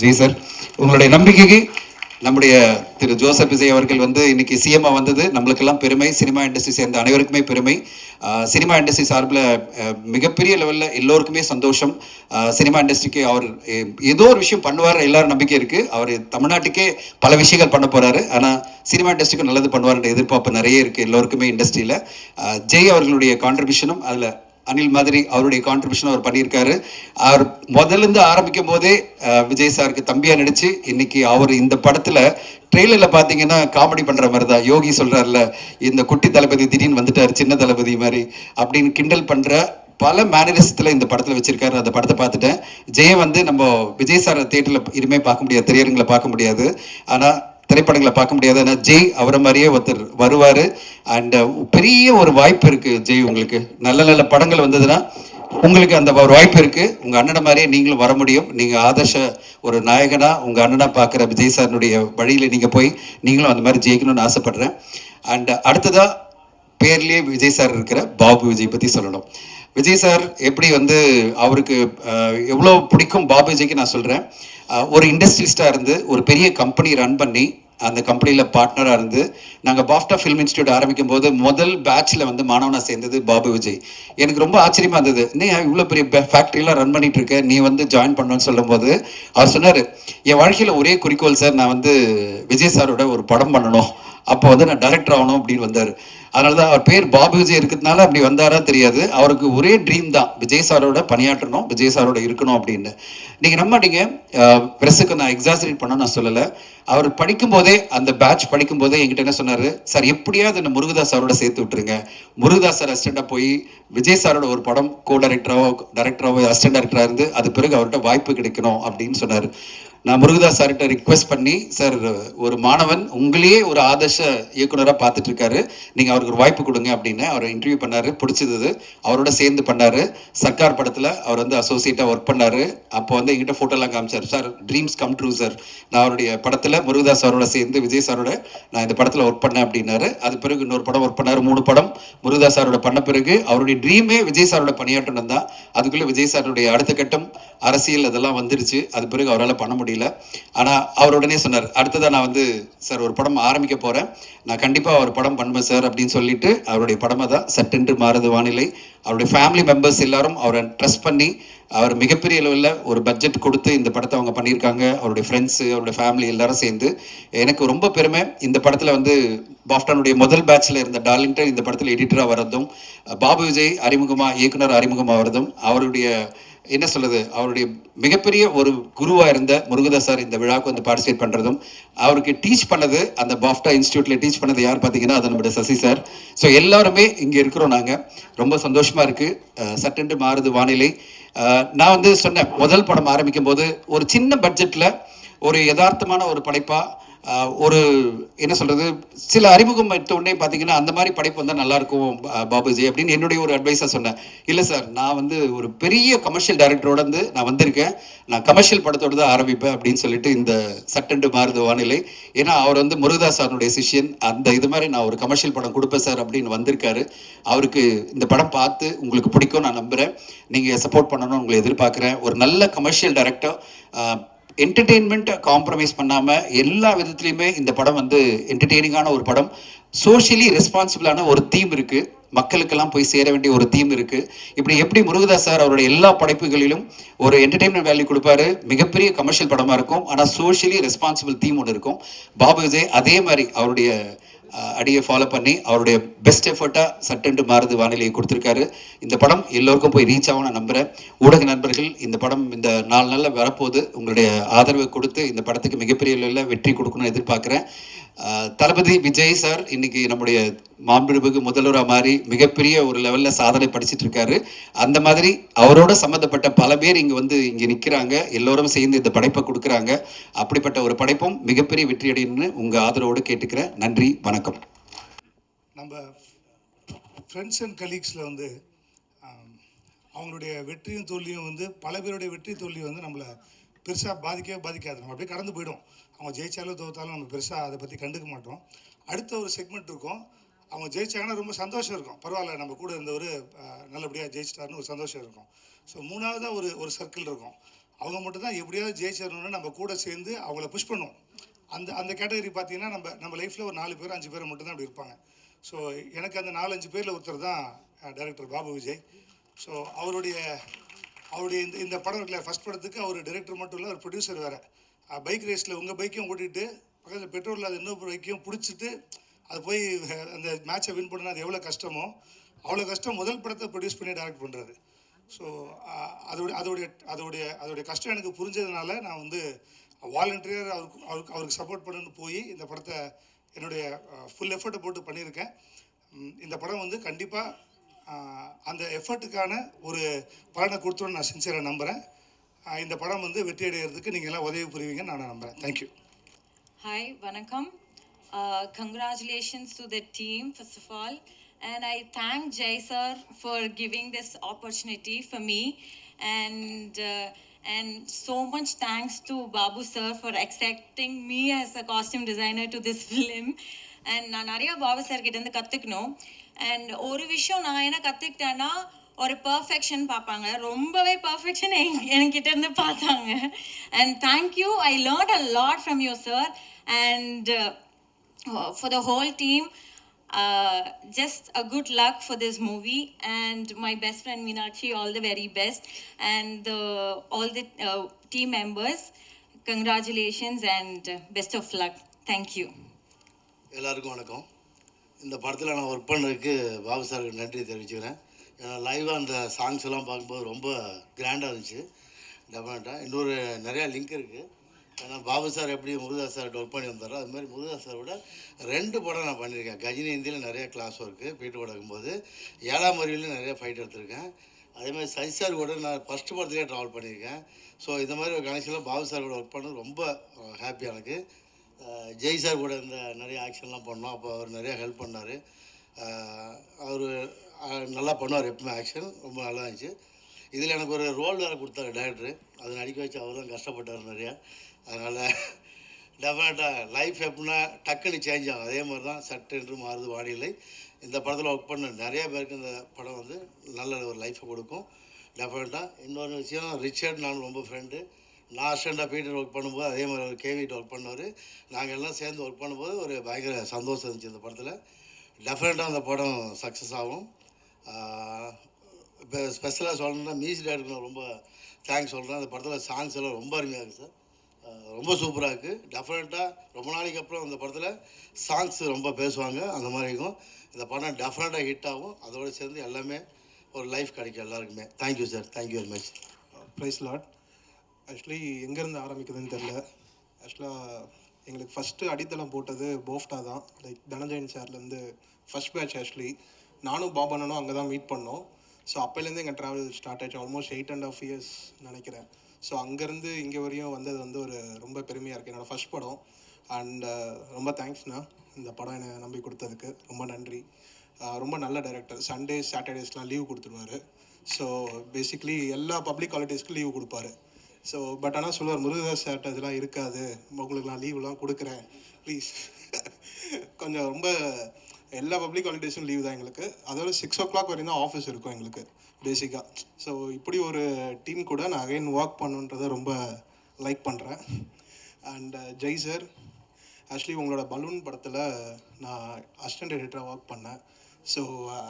ஜெய் சார், உங்களுடைய நம்பிக்கைக்கு நம்முடைய திரு ஜோசப் விஜய் அவர்கள் வந்து இன்னைக்கு சிஎம்மாக வந்தது நம்மளுக்கெல்லாம் பெருமை. சினிமா இண்டஸ்ட்ரி சேர்ந்த அனைவருக்குமே பெருமை. சினிமா இண்டஸ்ட்ரி சார்பில் மிகப்பெரிய லெவலில் எல்லோருக்குமே சந்தோஷம். சினிமா இண்டஸ்ட்ரிக்கு அவர் ஏதோ ஒரு விஷயம் பண்ணுவார், எல்லாரும் நம்பிக்கை இருக்குது. அவர் தமிழ்நாட்டுக்கே பல விஷயங்கள் பண்ண போகிறாரு, ஆனால் சினிமா இண்டஸ்ட்ரிக்கும் நல்லது பண்ணுவார்ன்ற எதிர்பார்ப்பு நிறைய இருக்குது எல்லோருக்குமே இண்டஸ்ட்ரியில். ஜெய் அவர்களுடைய கான்ட்ரிபியூஷனும் அதில் அனில் மாதிரி அவருடைய கான்ட்ரிபியூஷன் அவர் பண்ணியிருக்காரு. அவர் முதல்லேருந்து ஆரம்பிக்கும் போதே விஜய் சாருக்கு தம்பியாக நடித்து இன்னைக்கு அவர் இந்த படத்தில் ட்ரெய்லரில் பார்த்தீங்கன்னா காமெடி பண்ணுற மாதிரி தான். யோகி சொல்கிறார்ல, இந்த குட்டி தளபதி திடீர்னு வந்துட்டார் சின்ன தளபதி மாதிரி அப்படின்னு கிண்டல் பண்ணுற பல மேனரிசத்தில் இந்த படத்தில் வச்சுருக்காரு. அந்த படத்தை பார்த்துட்டேன். ஜெய வந்து நம்ம விஜய் சார் தேட்டரில் இனிமேல் பார்க்க முடியாது, திரையரங்களை பார்க்க முடியாது, ஆனால் திரைப்படங்களை பார்க்க முடியாது. ஆனால் ஜெய் அவரை மாதிரியே ஒருத்தர் வருவார். அண்ட் பெரிய ஒரு வாய்ப்பு இருக்குது ஜெய், உங்களுக்கு நல்ல நல்ல படங்கள் வந்ததுன்னா உங்களுக்கு அந்த ஒரு வாய்ப்பு இருக்குது. உங்கள் அண்ணனை மாதிரியே நீங்களும் வர முடியும். நீங்கள் ஆதர்ஷ ஒரு நாயகனாக உங்கள் அண்ணனாக பார்க்குற விஜய் சாரினுடைய வழியில் நீங்கள் போய் நீங்களும் அந்த மாதிரி ஜெயிக்கணும்னு ஆசைப்பட்றேன். அண்ட் அடுத்ததாக பேர்லேயே விஜய் சார் இருக்கிற பாபு விஜய் பற்றி சொல்லணும். விஜய் சார் எப்படி வந்து அவருக்கு எவ்வளோ பிடிக்கும் பாபு விஜய்க்கு நான் சொல்கிறேன். ஒரு இண்டஸ்ட்ரியலிஸ்டாக இருந்து ஒரு பெரிய கம்பெனி ரன் பண்ணி அந்த கம்பெனியில் பார்ட்னராக இருந்து நாங்கள் பாஃப்டா ஃபிலிம் இன்ஸ்டியூட் ஆரம்பிக்கும் போது முதல் பேட்சில் வந்து மாணவனாக சேர்ந்தது பாபு விஜய். எனக்கு ரொம்ப ஆச்சரியமாக இருந்தது, நீ இவ்வளோ பெரிய ஃபேக்ட்ரியெலாம் ரன் பண்ணிட்டு இருக்க, நீ வந்து ஜாயின் பண்ணணும்னு சொல்லும்போது அவர் சொன்னார், என் வாழ்க்கையில் ஒரே குறிக்கோள் சார், நான் வந்து விஜய் சாரோட ஒரு படம் பண்ணணும், அப்போ வந்து நான் டைரக்டர் ஆகணும் அப்படின்னு வந்தார். அதனால தான் அவர் பேர் பாபு விஜய் இருக்கிறதுனால அப்படி வந்தாரா தெரியாது. அவருக்கு ஒரே ட்ரீம் தான், விஜய் சாரோட பணியாற்றணும், விஜய் சாரோட இருக்கணும் அப்படின்னு. நீங்கள் நம்ப மாட்டீங்க, ப்ரெஸ்ஸுக்கு நான் எக்ஸாசரேட் பண்ண நான் சொல்லலை. அவர் படிக்கும்போதே, அந்த பேட்ச் படிக்கும்போதே என்கிட்ட என்ன சொன்னார், சார் எப்படியாவது என்ன முருகதாஸ் சாரோட சேர்த்து விட்டுருங்க, முருகதாஸ் சார் அசிஸ்டண்டாக போய் விஜய் சாரோட ஒரு படம் கோ டைரக்டராகவோ அசிஸ்டன்ட் டைரக்டராக இருந்து அது பிறகு அவர்கிட்ட வாய்ப்பு கிடைக்கணும் அப்படின்னு சொன்னார். நான் முருகதாஸ் சார்கிட்ட ரிக்வெஸ்ட் பண்ணி, சார் ஒரு மாணவன் உங்களையே ஒரு ஆதர்ஷ இயக்குனராக பார்த்துட்டு இருக்காரு, நீங்கள் அவருக்கு ஒரு வாய்ப்பு கொடுங்க அப்படின்னு அவரை இன்டர்வியூ பண்ணார். பிடிச்சது, அவரோட சேர்ந்து பண்ணார். சர்க்கார் படத்தில் அவர் வந்து அசோசியேட்டாக ஒர்க் பண்ணார். அப்போ வந்து எங்கிட்ட ஃபோட்டோலாம் காமிச்சார். Sir dreams come true sir, நான் அவருடைய படத்தில் முருகதாஸ் சாரோட சேர்ந்து விஜய் சாரோட நான் இந்த படத்தில் ஒர்க் பண்ணேன் அப்படின்னாரு. அது பிறகு இன்னொரு படம் ஒர்க் பண்ணார். 3 படம் முருகதாஸ் சாரோட பண்ண பிறகு அவருடைய ட்ரீமே விஜய் சாரோட பணியாற்றணும் தான். அதுக்குள்ளே விஜய் சாருடைய அடுத்த கட்டம் அரசியல் அதெல்லாம் வந்துருச்சு. அது பிறகு அவரால் பண்ண முடியல. ஆனால் அவர் உடனே சொன்னார், அடுத்ததாக நான் வந்து சார் ஒரு படம் ஆரம்பிக்க போகிறேன், நான் கண்டிப்பாக ஒரு படம் பண்ணுவேன் சார் அப்படின்னு சொல்லிட்டு அவருடைய படமாக தான் சட்டென்று மாறுது வானிலை. அவருடைய ஃபேமிலி மெம்பர்ஸ் எல்லாரும் அவரை ட்ரஸ்ட் பண்ணி அவர் மிகப்பெரிய லெவலில் ஒரு பட்ஜெட் கொடுத்து இந்த படத்தை அவங்க பண்ணியிருக்காங்க. அவருடைய ஃப்ரெண்ட்ஸு, அவருடைய ஃபேமிலி எல்லாரும் சேர்ந்து. எனக்கு ரொம்ப பெருமை இந்த படத்தில் வந்து பாஃப்டானுடைய முதல் பேட்சில் இருந்த டார்லிங்டன் இந்த படத்தில் எடிட்டராக வரதும், பாபு விஜய் அறிமுகமாக இயக்குனர் அறிமுகமாக வரதும், அவருடைய என்ன சொல்லுது, அவருடைய மிகப்பெரிய ஒரு குருவாக இருந்த முருகதாஸ் சார் இந்த விழாவுக்கு வந்து பார்ட்டிசிபேட் பண்ணுறதும், அவருக்கு டீச் பண்ணது அந்த பாஃப்டா இன்ஸ்டியூட்டில் டீச் பண்ணது யார் பார்த்தீங்கன்னா அது நம்முடைய சசி சார். ஸோ எல்லாருமே இங்கே இருக்கிறோம். நாங்கள் ரொம்ப சந்தோஷமாக இருக்குது. சட்டென்று மாறுது வானிலை. நான் வந்து சொன்னேன், முதல் படம் ஆரம்பிக்கும் போது ஒரு சின்ன பட்ஜெட்டில் ஒரு யதார்த்தமான ஒரு படைப்பாக ஒரு என்ன சொல்கிறது, சில அறிமுகம் எடுத்த உடனே பார்த்தீங்கன்னா அந்த மாதிரி படைப்பு வந்தால் நல்லாயிருக்கும் பாபுஜி அப்படின்னு என்னுடைய ஒரு அட்வைஸாக சொன்னேன். இல்லை சார், நான் வந்து ஒரு பெரிய கமர்ஷியல் டைரக்டரோட வந்து நான் வந்திருக்கேன், நான் கமர்ஷியல் படத்தோடு தான் ஆரம்பிப்பேன் அப்படின்னு சொல்லிட்டு இந்த சட்டென்று மாறுது வானிலை. ஏன்னா அவர் வந்து முருகதாஸ் சாருடைய சிஷ்யன். அந்த இது மாதிரி நான் ஒரு கமர்ஷியல் படம் கொடுப்பேன் சார் அப்படின்னு வந்திருக்காரு. அவருக்கு இந்த படம் பார்த்து உங்களுக்கு பிடிக்கும் நான் நம்புகிறேன். நீங்கள் சப்போர்ட் பண்ணணும்னு உங்களை எதிர்பார்க்குறேன். ஒரு நல்ல கமர்ஷியல் டைரக்டர், என்டர்டெயின்மெண்ட்டை காம்ப்ரமைஸ் பண்ணாமல் எல்லா விதத்துலையுமே இந்த படம் வந்து என்டர்டெய்னிங்கான ஒரு படம். சோஷியலி ரெஸ்பான்சிபிளான ஒரு தீம் இருக்குது, மக்களுக்கெல்லாம் போய் சேர வேண்டிய ஒரு தீம் இருக்குது. இப்படி எப்படி முருகதாஸ் சார் அவருடைய எல்லா படைப்புகளிலும் ஒரு என்டர்டெயின்மெண்ட் வேல்யூ கொடுப்பாரு, மிகப்பெரிய கமர்ஷியல் படமாக இருக்கும், ஆனால் சோஷியலி ரெஸ்பான்சிபிள் தீம் ஒன்று இருக்கும். பாபு விஜய் அதே மாதிரி அவருடைய அடியை ஃபாலோ பண்ணி அவருடைய பெஸ்ட் எஃபர்ட்டாக சட்டென்று மாறுது வானிலையை கொடுத்துருக்காரு. இந்த படம் எல்லோருக்கும் போய் ரீச் ஆகும் நான் நம்புகிறேன். ஊடக நண்பர்கள், இந்த படம் இந்த 4 நாளில் வரப்போகுது. உங்களுடைய ஆதரவை கொடுத்து இந்த படத்துக்கு மிகப்பெரிய லெவலில் வெற்றி கொடுக்கணும்னு எதிர்பார்க்குறேன். தளபதி விஜய் சார் இன்னைக்கு நம்முடைய மாண்புமிகு முதல்வராக மாறி மிகப்பெரிய ஒரு லெவலில் சாதனை படிச்சுட்டு இருக்காரு. அந்த மாதிரி அவரோட சம்மந்தப்பட்ட பல பேர் இங்கே நிற்கிறாங்க. எல்லோரும் சேர்ந்து இந்த படைப்பை கொடுக்குறாங்க. அப்படிப்பட்ட ஒரு படைப்பும் மிகப்பெரிய வெற்றி அடையணும்னு உங்கள் ஆதரவோடு கேட்டுக்கிறேன். நன்றி, வணக்கம். நம்ம ஃப்ரெண்ட்ஸ் அண்ட் கலீக்ஸில் வந்து அவங்களுடைய வெற்றியும் தோல்வியும் வந்து பல பேருடைய வெற்றி தோல்வி வந்து நம்மளை பெருசாக பாதிக்காது. நம்ம அப்படியே கடந்து போய்டும். அவங்க ஜெயிச்சாலும் தோத்தாலும் நம்ம பெருசாக அதை பற்றி கண்டுக்க மாட்டோம். அடுத்த ஒரு செக்மெண்ட் இருக்கும், அவங்க ஜெயிச்சாங்கன்னா ரொம்ப சந்தோஷம் இருக்கும். பரவாயில்ல, நம்ம கூட இருந்தவர் நல்லபடியாக ஜெயிச்சிட்டாருன்னு ஒரு சந்தோஷம் இருக்கும். ஸோ மூணாவதாக ஒரு சர்க்கிள் இருக்கும். அவங்க மட்டும் தான் எப்படியாவது ஜெயிச்சிடணும்னு நம்ம கூட சேர்ந்து அவங்கள புஷ் பண்ணுவோம். அந்த கேட்டகரி பார்த்தீங்கன்னா நம்ம லைஃப்பில் ஒரு 4 பேர் 5 பேர் மட்டும்தான் அப்படி இருப்பாங்க. ஸோ எனக்கு அந்த 4-5 பேரில் ஒருத்தர் தான் டைரக்டர் பாபு விஜய். ஸோ அவருடைய இந்த படம் இருக்குல்ல, ஃபஸ்ட் படத்துக்கு அவர் டைரக்டர் மட்டும் இல்லை, ஒரு ப்ரொடியூசர் வேறு. பைக் ரேஸில் உங்கள் பைக்கையும் ஓட்டிகிட்டு பக்கத்தில் பெட்ரோல் இல்லாத இன்னொரு பைக்கையும் பிடிச்சிட்டு அது போய் அந்த மேட்சை வின் பண்ணணும். அது எவ்வளோ கஷ்டமோ அவ்வளோ கஷ்டம் முதல் படத்தை ப்ரொடியூஸ் பண்ணி டைரக்ட் பண்ணுறது. ஸோ அதோடைய கஷ்டம் எனக்கு புரிஞ்சதுனால நான் வந்து வாலண்டியர் அவருக்கு சப்போர்ட் பண்ணுன்னு போய் இந்த படத்தை என்னுடைய ஃபுல் எஃபர்ட்டை போட்டு பண்ணியிருக்கேன். இந்த படம் வந்து கண்டிப்பாக அந்த எஃபர்ட்டுக்கான ஒரு பலனை கொடுத்தோன்னு நான் சின்சியராக நம்புகிறேன். இந்த படம் வந்து வெற்றி அடைகிறதுக்கு நீங்கள் எல்லாம் உதவி புரிவீங்கன்னு நான் நம்புகிறேன். Thank you. Hi, Vanakkam. Congratulations to the team, first of all. And I thank Jay sir for giving this opportunity for me. And so much thanks to Babu sir for accepting me as a costume designer to this film. And நான் நிறைய Babu sir கிட்ட இருந்து கற்றுக்கணும். And ஒரு விஷயம் நான் என்ன கற்றுக்கிட்டேன்னா, ஒரு பர்ஃபெக்ஷன் பார்ப்பாங்க, ரொம்பவே பர்ஃபெக்ஷன் என்கிட்ட இருந்து பார்த்தாங்க. And thank you, I learned a lot from you sir. And for the whole team, just a good luck for this movie. And my best friend Meenakshi, all the very best. And all the team members, congratulations and best of luck. Thank you. எல்லாருக்கும் வணக்கம். இந்த படத்தில் நான் work பண்ணதுக்கு பாபு சாருக்கு நன்றி தெரிவிச்சுக்கிறேன். ஏன்னா லைவாக அந்த சாங்ஸ் எல்லாம் பார்க்கும்போது ரொம்ப கிராண்டாக இருந்துச்சு. டெஃபினட்டாக இன்னொரு நிறையா லிங்க் இருக்குது. ஏன்னா பாபு சார் எப்படி முருகதாஸ் சார்கிட்ட ஒர்க் பண்ணி வந்தாரோ அது மாதிரி முருகதாஸ் சாரோட 2 படம் நான் பண்ணியிருக்கேன். கஜினி ஹிந்தியில் நிறைய கிளாஸ் ஒர்க்கு பீட்டு படக்கும்போது, 7ஆம் அறிவிலையும் நிறைய ஃபைட் எடுத்திருக்கேன். அதேமாதிரி சசி சார் கூட நான் ஃபஸ்ட்டு படத்துலேயே ட்ராவல் பண்ணியிருக்கேன். ஸோ இந்த மாதிரி ஒரு கனெக்ஷனில் பாபு சார் கூட ஒர்க் பண்ணது ரொம்ப ஹாப்பி எனக்கு. ஜெய் சார் கூட இந்த நிறைய ஆக்ஷன்லாம் பண்ணோம். அப்போ அவர் நிறையா ஹெல்ப் பண்ணார். அவர் நல்லா பண்ணுவார் எப்பவுமே ஆக்ஷன், ரொம்ப நல்லா இருந்துச்சு. இதில் எனக்கு ஒரு ரோல் வேறு கொடுத்தாரு டைரக்டரு, அதை நடிக்க வச்சு அவர் தான் கஷ்டப்பட்டார் நிறையா. அதனால் டெஃபினட்டாக லைஃப் எப்படின்னா டக்குன்னு சேஞ்ச் ஆகும், அதே மாதிரி தான் சட்டென்று மாறுது வானிலை. இந்த படத்தில் ஒர்க் பண்ண நிறைய பேருக்கு இந்த படம் வந்து நல்ல ஒரு லைஃப்பை கொடுக்கும் டெஃபினட்டாக. இன்னொரு விஷயம், ரிச்சர்ட் நான் ரொம்ப ஃப்ரெண்டு. நான் அசிஸ்டண்டாக பீட்டர் ஒர்க் பண்ணும்போது அதே மாதிரி அவர் கேவிட்டு ஒர்க் பண்ணவர். நாங்கள் எல்லாம் சேர்ந்து ஒர்க் பண்ணும்போது ஒரு பயங்கர சந்தோஷம் இருந்துச்சு இந்த படத்தில். டெஃபினட்டாக அந்த படம் சக்ஸஸ் ஆகும். இப்போ ஸ்பெஷலாக சொல்லணுன்னா மியூசிக் டைரக்டருக்கு நான் ரொம்ப தேங்க்ஸ் சொல்கிறேன். அந்த படத்தில் சாங்ஸ் எல்லாம் ரொம்ப அருமையாக இருக்குது சார், ரொம்ப சூப்பராக இருக்குது. டெஃபினட்டாக ரொம்ப நாளைக்கு அப்புறம் அந்த படத்தில் சாங்ஸ் ரொம்ப பேசுவாங்க, அந்த மாதிரி இருக்கும். இந்த படம் டெஃபினட்டாக ஹிட் ஆகும். அதோடு சேர்ந்து எல்லாமே ஒரு லைஃப் கிடைக்கும் எல்லாருக்குமே. Thank you sir, thank you very much. Praise lord. Actually எங்கேருந்து ஆரம்பிக்குதுன்னு தெரில. ஆக்சுவலாக எங்களுக்கு ஃபஸ்ட்டு அடித்தளம் போட்டது போஃப்டா தான். லைக் தனஞ்சயன் சார்லேருந்து ஃபஸ்ட் பேட்ச். ஆக்சுவலி நானும் பாபண்ணனும் அங்கே தான் மீட் பண்ணோம். ஸோ அப்போலேருந்து எங்கள் ட்ராவல் ஸ்டார்ட் ஆச்சு. ஆல்மோஸ்ட் 8.5 years நினைக்கிறேன். ஸோ அங்கேருந்து இங்கே வரையும் வந்தது வந்து ஒரு ரொம்ப பெருமையாக இருக்குது. என்னோடய ஃபஸ்ட் படம். அண்ட் ரொம்ப தேங்க்ஸ்ண்ணா இந்த படம் என்னை நம்பி கொடுத்ததுக்கு, ரொம்ப நன்றி. ரொம்ப நல்ல டைரக்டர். சண்டே சாட்டர்டேஸ்லாம் லீவ் கொடுத்துருவார். ஸோ பேசிக்லி எல்லா பப்ளிக் ஹாலிடேஸ்க்கும் லீவ் கொடுப்பாரு. ஸோ பட் ஆனால் சொல்லுவார், முருகதாஸ் சார்ட்ட இதெல்லாம் இருக்காது, உங்களுக்கு நான் லீவ்லாம் கொடுக்குறேன் ப்ளீஸ். கொஞ்சம் ரொம்ப எல்லா பப்ளிக் ஹாலிடேஸும் லீவ் தான் எங்களுக்கு. அதோட 6 o'clock வரையும் தான் ஆஃபீஸ் இருக்கும் எங்களுக்கு பேசிக்காக. ஸோ இப்படி ஒரு டீம் கூட நான் அகைன் ஒர்க் பண்ணுன்றதை ரொம்ப லைக் பண்ணுறேன். அண்ட் ஜெய் சார், ஆக்சுவலி உங்களோட பலூன் படத்தில் நான் அசிஸ்டன்ட் எடிட்டராக ஒர்க் பண்ணேன். ஸோ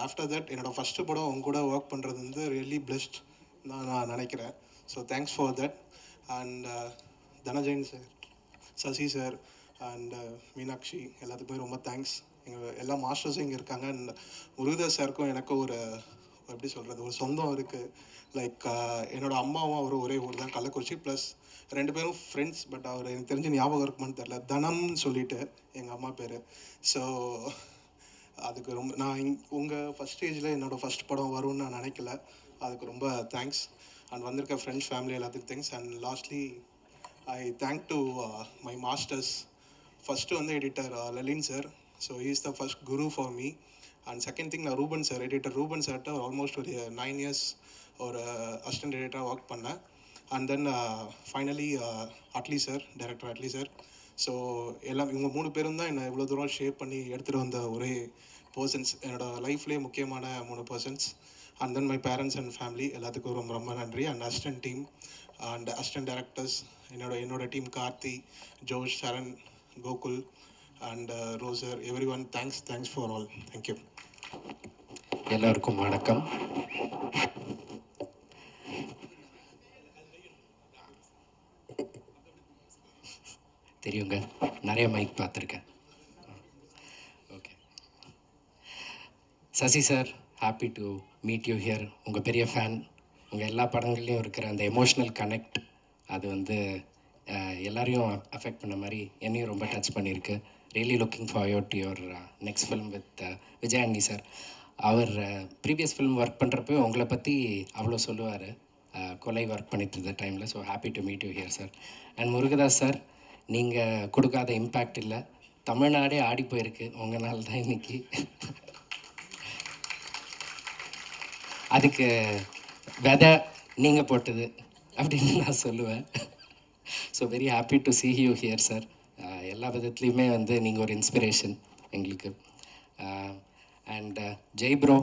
ஆஃப்டர் தட் என்னோடய ஃபஸ்ட்டு படம் உங்க கூட ஒர்க் பண்ணுறது வந்து ரியலி பிளெஸ்ட் தான் நான் நினைக்கிறேன். So thanks for that. And Dhananjayan sir, Sasi sir and Meenakshi எல்லாத்துக்குமே ரொம்ப தேங்க்ஸ். எங்கள் எல்லா மாஸ்டர்ஸும் இங்கே இருக்காங்க. அண்ட் முருகதாஸ் சாருக்கும் எனக்கும் ஒரு எப்படி சொல்கிறது, ஒரு சொந்தம் இருக்குது. லைக் என்னோடய அம்மாவும் அவரும் ஒரே ஊர் தான், கள்ளக்குறிச்சி. ப்ளஸ் 2 பேரும் ஃப்ரெண்ட்ஸ். பட் அவர் எனக்கு தெரிஞ்சு ஞாபகம் இருக்குமான்னு தெரில, தனம்னு சொல்லிட்டு எங்கள் அம்மா பேர். ஸோ அதுக்கு ரொம்ப நான் உங்கள் ஃபஸ்ட் ஸ்டேஜில் என்னோடய ஃபஸ்ட் படம் வரும்னு நான் நினைக்கல. அதுக்கு ரொம்ப தேங்க்ஸ். அண்ட் வந்திருக்க ஃப்ரெண்ட்ஸ், ஃபேமிலி எல்லாத்துக்கும் thanks. And lastly I thank to my masters. First வந்து editor Lalin sir. So he is the first guru for me. And second thing, நான் ரூபன் சார், எடிட்டர் ரூபன் சார்கிட்ட ஆல்மோஸ்ட் ஒரு 9 years ஒரு அசிஸ்டன்ட் எடிட்டராக ஒர்க் பண்ணேன். And then finally Atlee sir, director Atlee sir. So எல்லாம் இவங்க 3 பேரும் தான் என்னை இவ்வளோ தூரம் ஷேப் பண்ணி எடுத்துகிட்டு வந்த ஒரே பர்சன்ஸ், என்னோடய லைஃப்லேயே முக்கியமான 3 persons. And then my parents and family எல்லாத்துக்கும் ரொம்ப ரொம்ப நன்றி. And assistant team and assistant directors, என்னோட team Karthi, Josh, Saran, Gokul and Roger, every one thanks for all. Thank you. எல்லோருக்கும் வணக்கம். தெரியுங்க, நிறைய மைக் பார்த்துருக்கேன். Okay, Sasi sir, happy to meet you here. உங்கள் பெரிய ஃபேன். உங்கள் எல்லா படங்கள்லேயும் இருக்கிற அந்த எமோஷ்னல் கனெக்ட், அது வந்து எல்லாரையும் அஃபெக்ட் பண்ண மாதிரி என்னையும் ரொம்ப டச் பண்ணியிருக்கு. Really looking forward to your next film with Vijay அண்ணி சார். அவர் ப்ரீவியஸ் ஃபிலிம் ஒர்க் பண்ணுறப்போ உங்களை பற்றி அவ்வளோ சொல்லுவார், கொலை ஒர்க் பண்ணிட்டு இருந்த டைமில். So happy to meet you here sir. And Murugadoss sir, நீங்கள் கொடுக்காத இம்பேக்ட் இல்லை, தமிழ்நாடே ஆடி போயிருக்கு உங்களால் தான் இன்றைக்கி. அதுக்கு விதை நீங்கள் போட்டது அப்படின்னு நான் சொல்லுவேன். So very happy to see you here sir. எல்லா விதத்துலேயுமே வந்து நீங்கள் ஒரு இன்ஸ்பிரேஷன் எங்களுக்கு. And Jai bro,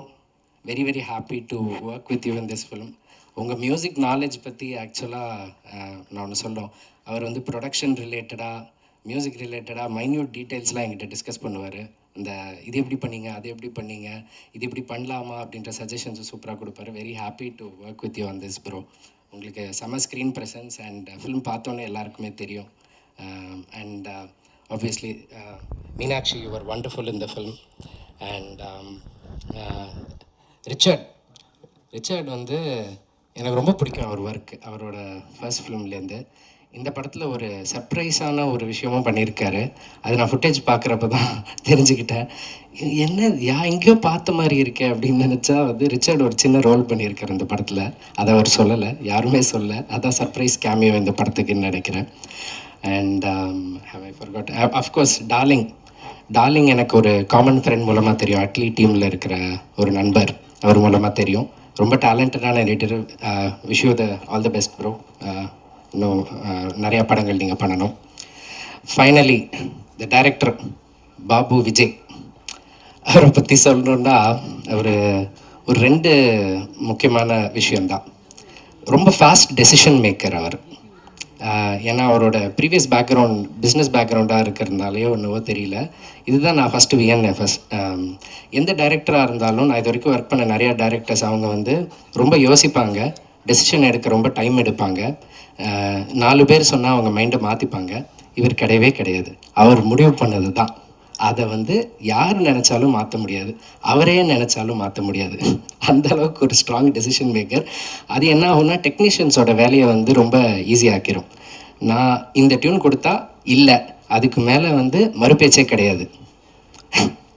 very very happy to work with you in this film. உங்கள் மியூசிக் நாலேஜ் பற்றி ஆக்சுவலாக நான் ஒன்று சொல்லும். அவர் வந்து ப்ரொடக்ஷன் ரிலேட்டடாக, மியூசிக் ரிலேட்டடாக மைன்யூட் டீட்டெயில்ஸ்லாம் என்கிட்ட டிஸ்கஸ் பண்ணுவார். இந்த இது எப்படி பண்ணீங்க, அது எப்படி பண்ணீங்க, இது இப்படி பண்ணலாமா அப்படின்ற சஜஷன்ஸும் சூப்பராக கொடுப்பாரு. Very happy to work with you on this bro. உங்களுக்கு செம ஸ்க்ரீன் ப்ரெசன்ஸ் அண்ட் ஃபிலிம் பார்த்தோன்னே எல்லாருக்குமே தெரியும். And obviously Meenakshi, you are wonderful in the film. And Richard வந்து எனக்கு ரொம்ப பிடிக்கும் அவர் ஒர்க், அவரோட ஃபர்ஸ்ட் ஃபிலிம்லேருந்து. இந்த படத்தில் ஒரு சர்ப்ரைஸான ஒரு விஷயமும் பண்ணியிருக்காரு. அது நான் ஃபுட்டேஜ் பார்க்குறப்ப தான் தெரிஞ்சுக்கிட்டேன். என்ன எங்கேயோ பார்த்த மாதிரி இருக்கே அப்படின்னு நினச்சா ரிச்சர்ட் ஒரு சின்ன ரோல் பண்ணியிருக்காரு இந்த படத்தில். அதை அவர் சொல்லலை, யாருமே சொல்லலை. அதான் சர்ப்ரைஸ் கேமியோ இந்த படத்துக்குன்னு நினைக்கிறேன். And have I forgot of course darling எனக்கு ஒரு காமன் ஃப்ரெண்ட் மூலமாக தெரியும். அட்லி டீமில் இருக்கிற ஒரு நண்பர், அவர் மூலமாக தெரியும். ரொம்ப டேலண்டடான editor. Wish you all the best bro. இன்னும் நிறையா படங்கள் நீங்கள் பண்ணணும். Finally the director Babu Vijay, அவரை பற்றி சொல்லணுன்னா அவர் ஒரு 2 முக்கியமான விஷயந்தான். ரொம்ப ஃபாஸ்ட் டெசிஷன் மேக்கர் அவர். ஏன்னா அவரோட ப்ரீவியஸ் பேக்ரவுண்ட் பிஸ்னஸ் பேக்ரவுண்டாக இருக்கிறதுனாலையோ என்னவோ தெரியல, இதுதான் நான் ஃபஸ்ட்டு விஎன்எஃப்எஸ். எந்த டைரக்டராக இருந்தாலும், நான் இது வரைக்கும் ஒர்க் பண்ண நிறையா டைரக்டர்ஸ், அவங்க ரொம்ப யோசிப்பாங்க, டெசிஷன் எடுக்க ரொம்ப டைம் எடுப்பாங்க. 4 பேர் சொன்னால் அவங்க மைண்டை மாற்றிப்பாங்க. இவர் கிடையவே கிடையாது. அவர் முடிவு பண்ணது தான். அதை யார் நினச்சாலும் மாற்ற முடியாது, அவரே நினச்சாலும் மாற்ற முடியாது. அந்த அளவுக்கு ஒரு ஸ்ட்ராங் டெசிஷன் மேக்கர். அது என்ன ஆகும்னா டெக்னீஷியன்ஸோட வேலையை ரொம்ப ஈஸியாக்கிரும். நான் இந்த டியூன் கொடுத்தா இல்லை, அதுக்கு மேலே மறுபேச்சே கிடையாது.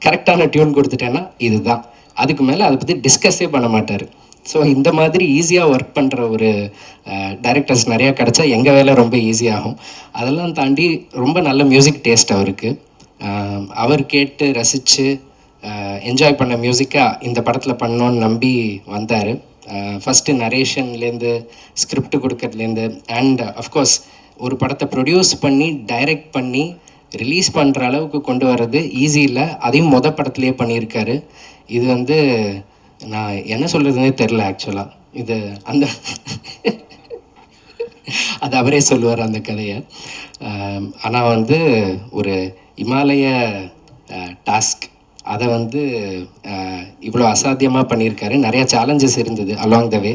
கரெக்டான டியூன் கொடுத்துட்டேன்னா இதுதான், அதுக்கு மேலே அதை பற்றி டிஸ்கஸே பண்ண மாட்டார். ஸோ இந்த மாதிரி ஈஸியாக ஒர்க் பண்ணுற ஒரு டைரக்டர்ஸ் நிறையா கிடச்சா எங்கள் வேலை ரொம்ப ஈஸியாகும். அதெல்லாம் தாண்டி ரொம்ப நல்ல மியூசிக் டேஸ்ட் அவருக்கு. அவர் கேட்டு ரசித்து என்ஜாய் பண்ண மியூசிக்காக இந்த படத்தில் பண்ணோன்னு நம்பி வந்தார். ஃபஸ்ட்டு நரேஷன்லேருந்து ஸ்கிரிப்ட் கொடுக்கறதுலேருந்து அண்ட் அஃப்கோர்ஸ் ஒரு படத்தை ப்ரொடியூஸ் பண்ணி டைரக்ட் பண்ணி ரிலீஸ் பண்ணுற அளவுக்கு கொண்டு வர்றது ஈஸி இல்லை. அதையும் படத்துலேயே பண்ணியிருக்காரு. இது நான் என்ன சொல்கிறதுனே தெரில ஆக்சுவலாக. இது அந்த அது அவரே சொல்லுவார் அந்த கதையை. ஆனால் ஒரு இமாலய டாஸ்க் அதை இவ்வளோ அசாத்தியமாக பண்ணியிருக்காரு. நிறையா சேலஞ்சஸ் இருந்தது along the way.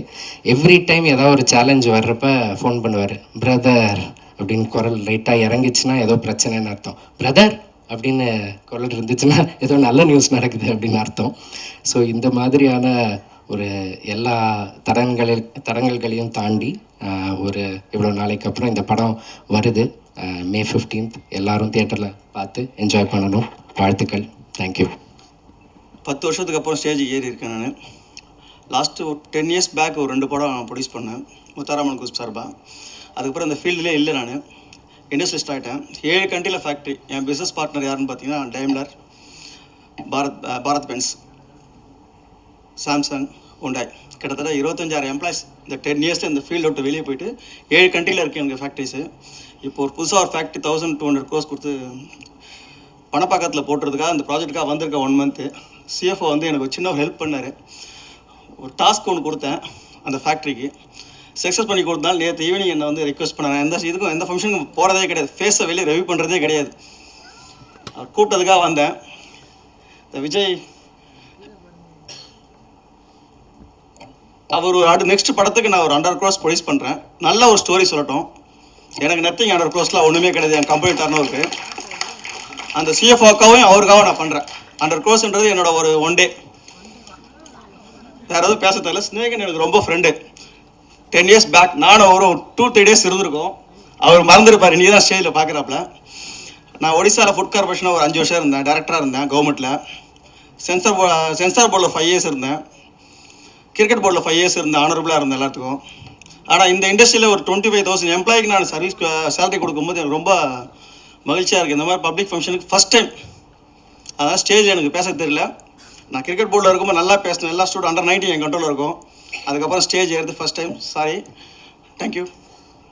Every time ஏதாவது ஒரு சேலஞ்ச் வர்றப்ப ஃபோன் பண்ணுவார், பிரதர் அப்படின்னு குரல் லைட்டாக இறங்கிச்சுன்னா ஏதோ பிரச்சனைன்னு அர்த்தம். பிரதர் அப்படின்னு குரல் இருந்துச்சுன்னா ஏதோ நல்ல நியூஸ் நடக்குது அப்படின்னு அர்த்தம். ஸோ இந்த மாதிரியான ஒரு எல்லா தடங்கல்களையும் தாண்டி ஒரு இவ்வளோ நாளைக்கு அப்புறம் இந்த படம் வருது. May 15th எல்லாரும் தியேட்டரில் பார்த்து என்ஜாய் பண்ணணும். வாழ்த்துக்கள். தேங்க்யூ. 10 வருஷத்துக்கு அப்புறம் ஸ்டேஜுக்கு ஏறி இருக்கேன் நான். லாஸ்ட்டு ஒரு 10 years பேக் ஒரு 2 படம் ப்ரொடியூஸ் பண்ணேன் முத்தாராமன் குரூப் சார்பாக. அதுக்கப்புறம் இந்த ஃபீல்டுலேயே இல்லை, நான் இண்டஸ்ட்ரியலிஸ்ட் ஆகிட்டேன். 7 கண்ட்ரியில் ஃபேக்ட்ரி. என் பிஸ்னஸ் பார்ட்னர் யாருன்னு பார்த்தீங்கன்னா Daimler, Bharat Benz, Samsung, Hyundai. கிட்டத்தட்ட 25,000 எம்ப்ளாயிஸ் இந்த 10 yearsல இந்த ஃபீல்டு விட்டு வெளியே போயிட்டு 7 கண்ட்ரியில் இருக்குது எனக்கு ஃபேக்ட்ரிஸு. இப்போ ஒரு புதுசாக ஒரு ஃபேக்ட்ரி 1200 crores கொடுத்து பணப்பாக்கத்தில் போட்டுறதுக்காக அந்த ப்ராஜெக்ட்டுக்காக வந்திருக்க 1 month. சிஎஃப்ஓ எனக்கு ஒரு சின்ன ஹெல்ப் பண்ணார். ஒரு டாஸ்க் ஒன்று கொடுத்தேன் அந்த ஃபேக்ட்ரிக்கு, சக்ஸஸ் பண்ணி கொடுத்தாலும் நேற்று ஈவினிங் என்னை ரெக்வஸ்ட் பண்ணாங்க. எந்த ஃபங்க்ஷனுக்கும் போகிறதே கிடையாது, ஃபேஸை வெளியே ரிவ்யூ பண்ணுறதே கிடையாது. அவர் கூப்பிட்டதுக்காக வந்தேன். இந்த விஜய் அவர் நெக்ஸ்ட் படத்துக்கு நான் ஒரு 100 crores ப்ரொடியூஸ் பண்ணுறேன். நல்ல ஒரு ஸ்டோரி சொல்லட்டும். எனக்கு நத்திங் 100 crores ஒன்றுமே கிடையாது. என் கம்பெனி டர்னோவருக்கு அந்த சிஎஃப்ஓக்காகவும் அவருக்காக நான் பண்ணுறேன். 100 crores என்னோட ஒரு 1 day. வேறு எதுவும் பேச தெரியல. ஸ்னேகன் எனக்கு ரொம்ப ஃப்ரெண்டு. 10 years பேக் நானும் ஒரு 2-3 days இருந்திருக்கோம். அவர் மறந்துருப்பார், இன்றைக்கி தான் ஸ்டேஜில் பார்க்குறாப்புல. நான் ஒடிசாவில் ஃபுட் கார்பரேஷனில் ஒரு 5 வருஷம் இருந்தேன், டைரக்டராக இருந்தேன் கவர்மெண்ட்டில். சென்சார் போர்டில் 5 years இருந்தேன். கிரிக்கெட் போர்டில் 5 years இருந்தேன், ஆனரபுளாக இருந்தேன் எல்லாத்துக்கும். ஆனால் இந்த இண்டஸ்ட்ரியில் ஒரு 25,000 எம்ப்ளாய்க்கு நான் சர்வீஸ் சேலரி கொடுக்கும்போது எனக்கு ரொம்ப மகிழ்ச்சியாக இருக்குது. இந்த மாதிரி பப்ளிக் ஃபங்க்ஷனுக்கு ஃபஸ்ட் டைம். அதனால் ஸ்டேஜ் எனக்கு பேச தெரியல. நான் கிரிக்கெட் போர்டில் இருக்கும்போது நல்லா பேசினேன். எல்லா ஸ்டூடெண்ட் under 19 என் கண்ட்ரோலில் இருக்கும். அதுக்கப்புறம் ஸ்டேஜ் ஏறுது ஃபஸ்ட் டைம். சாரி. தேங்க்யூ.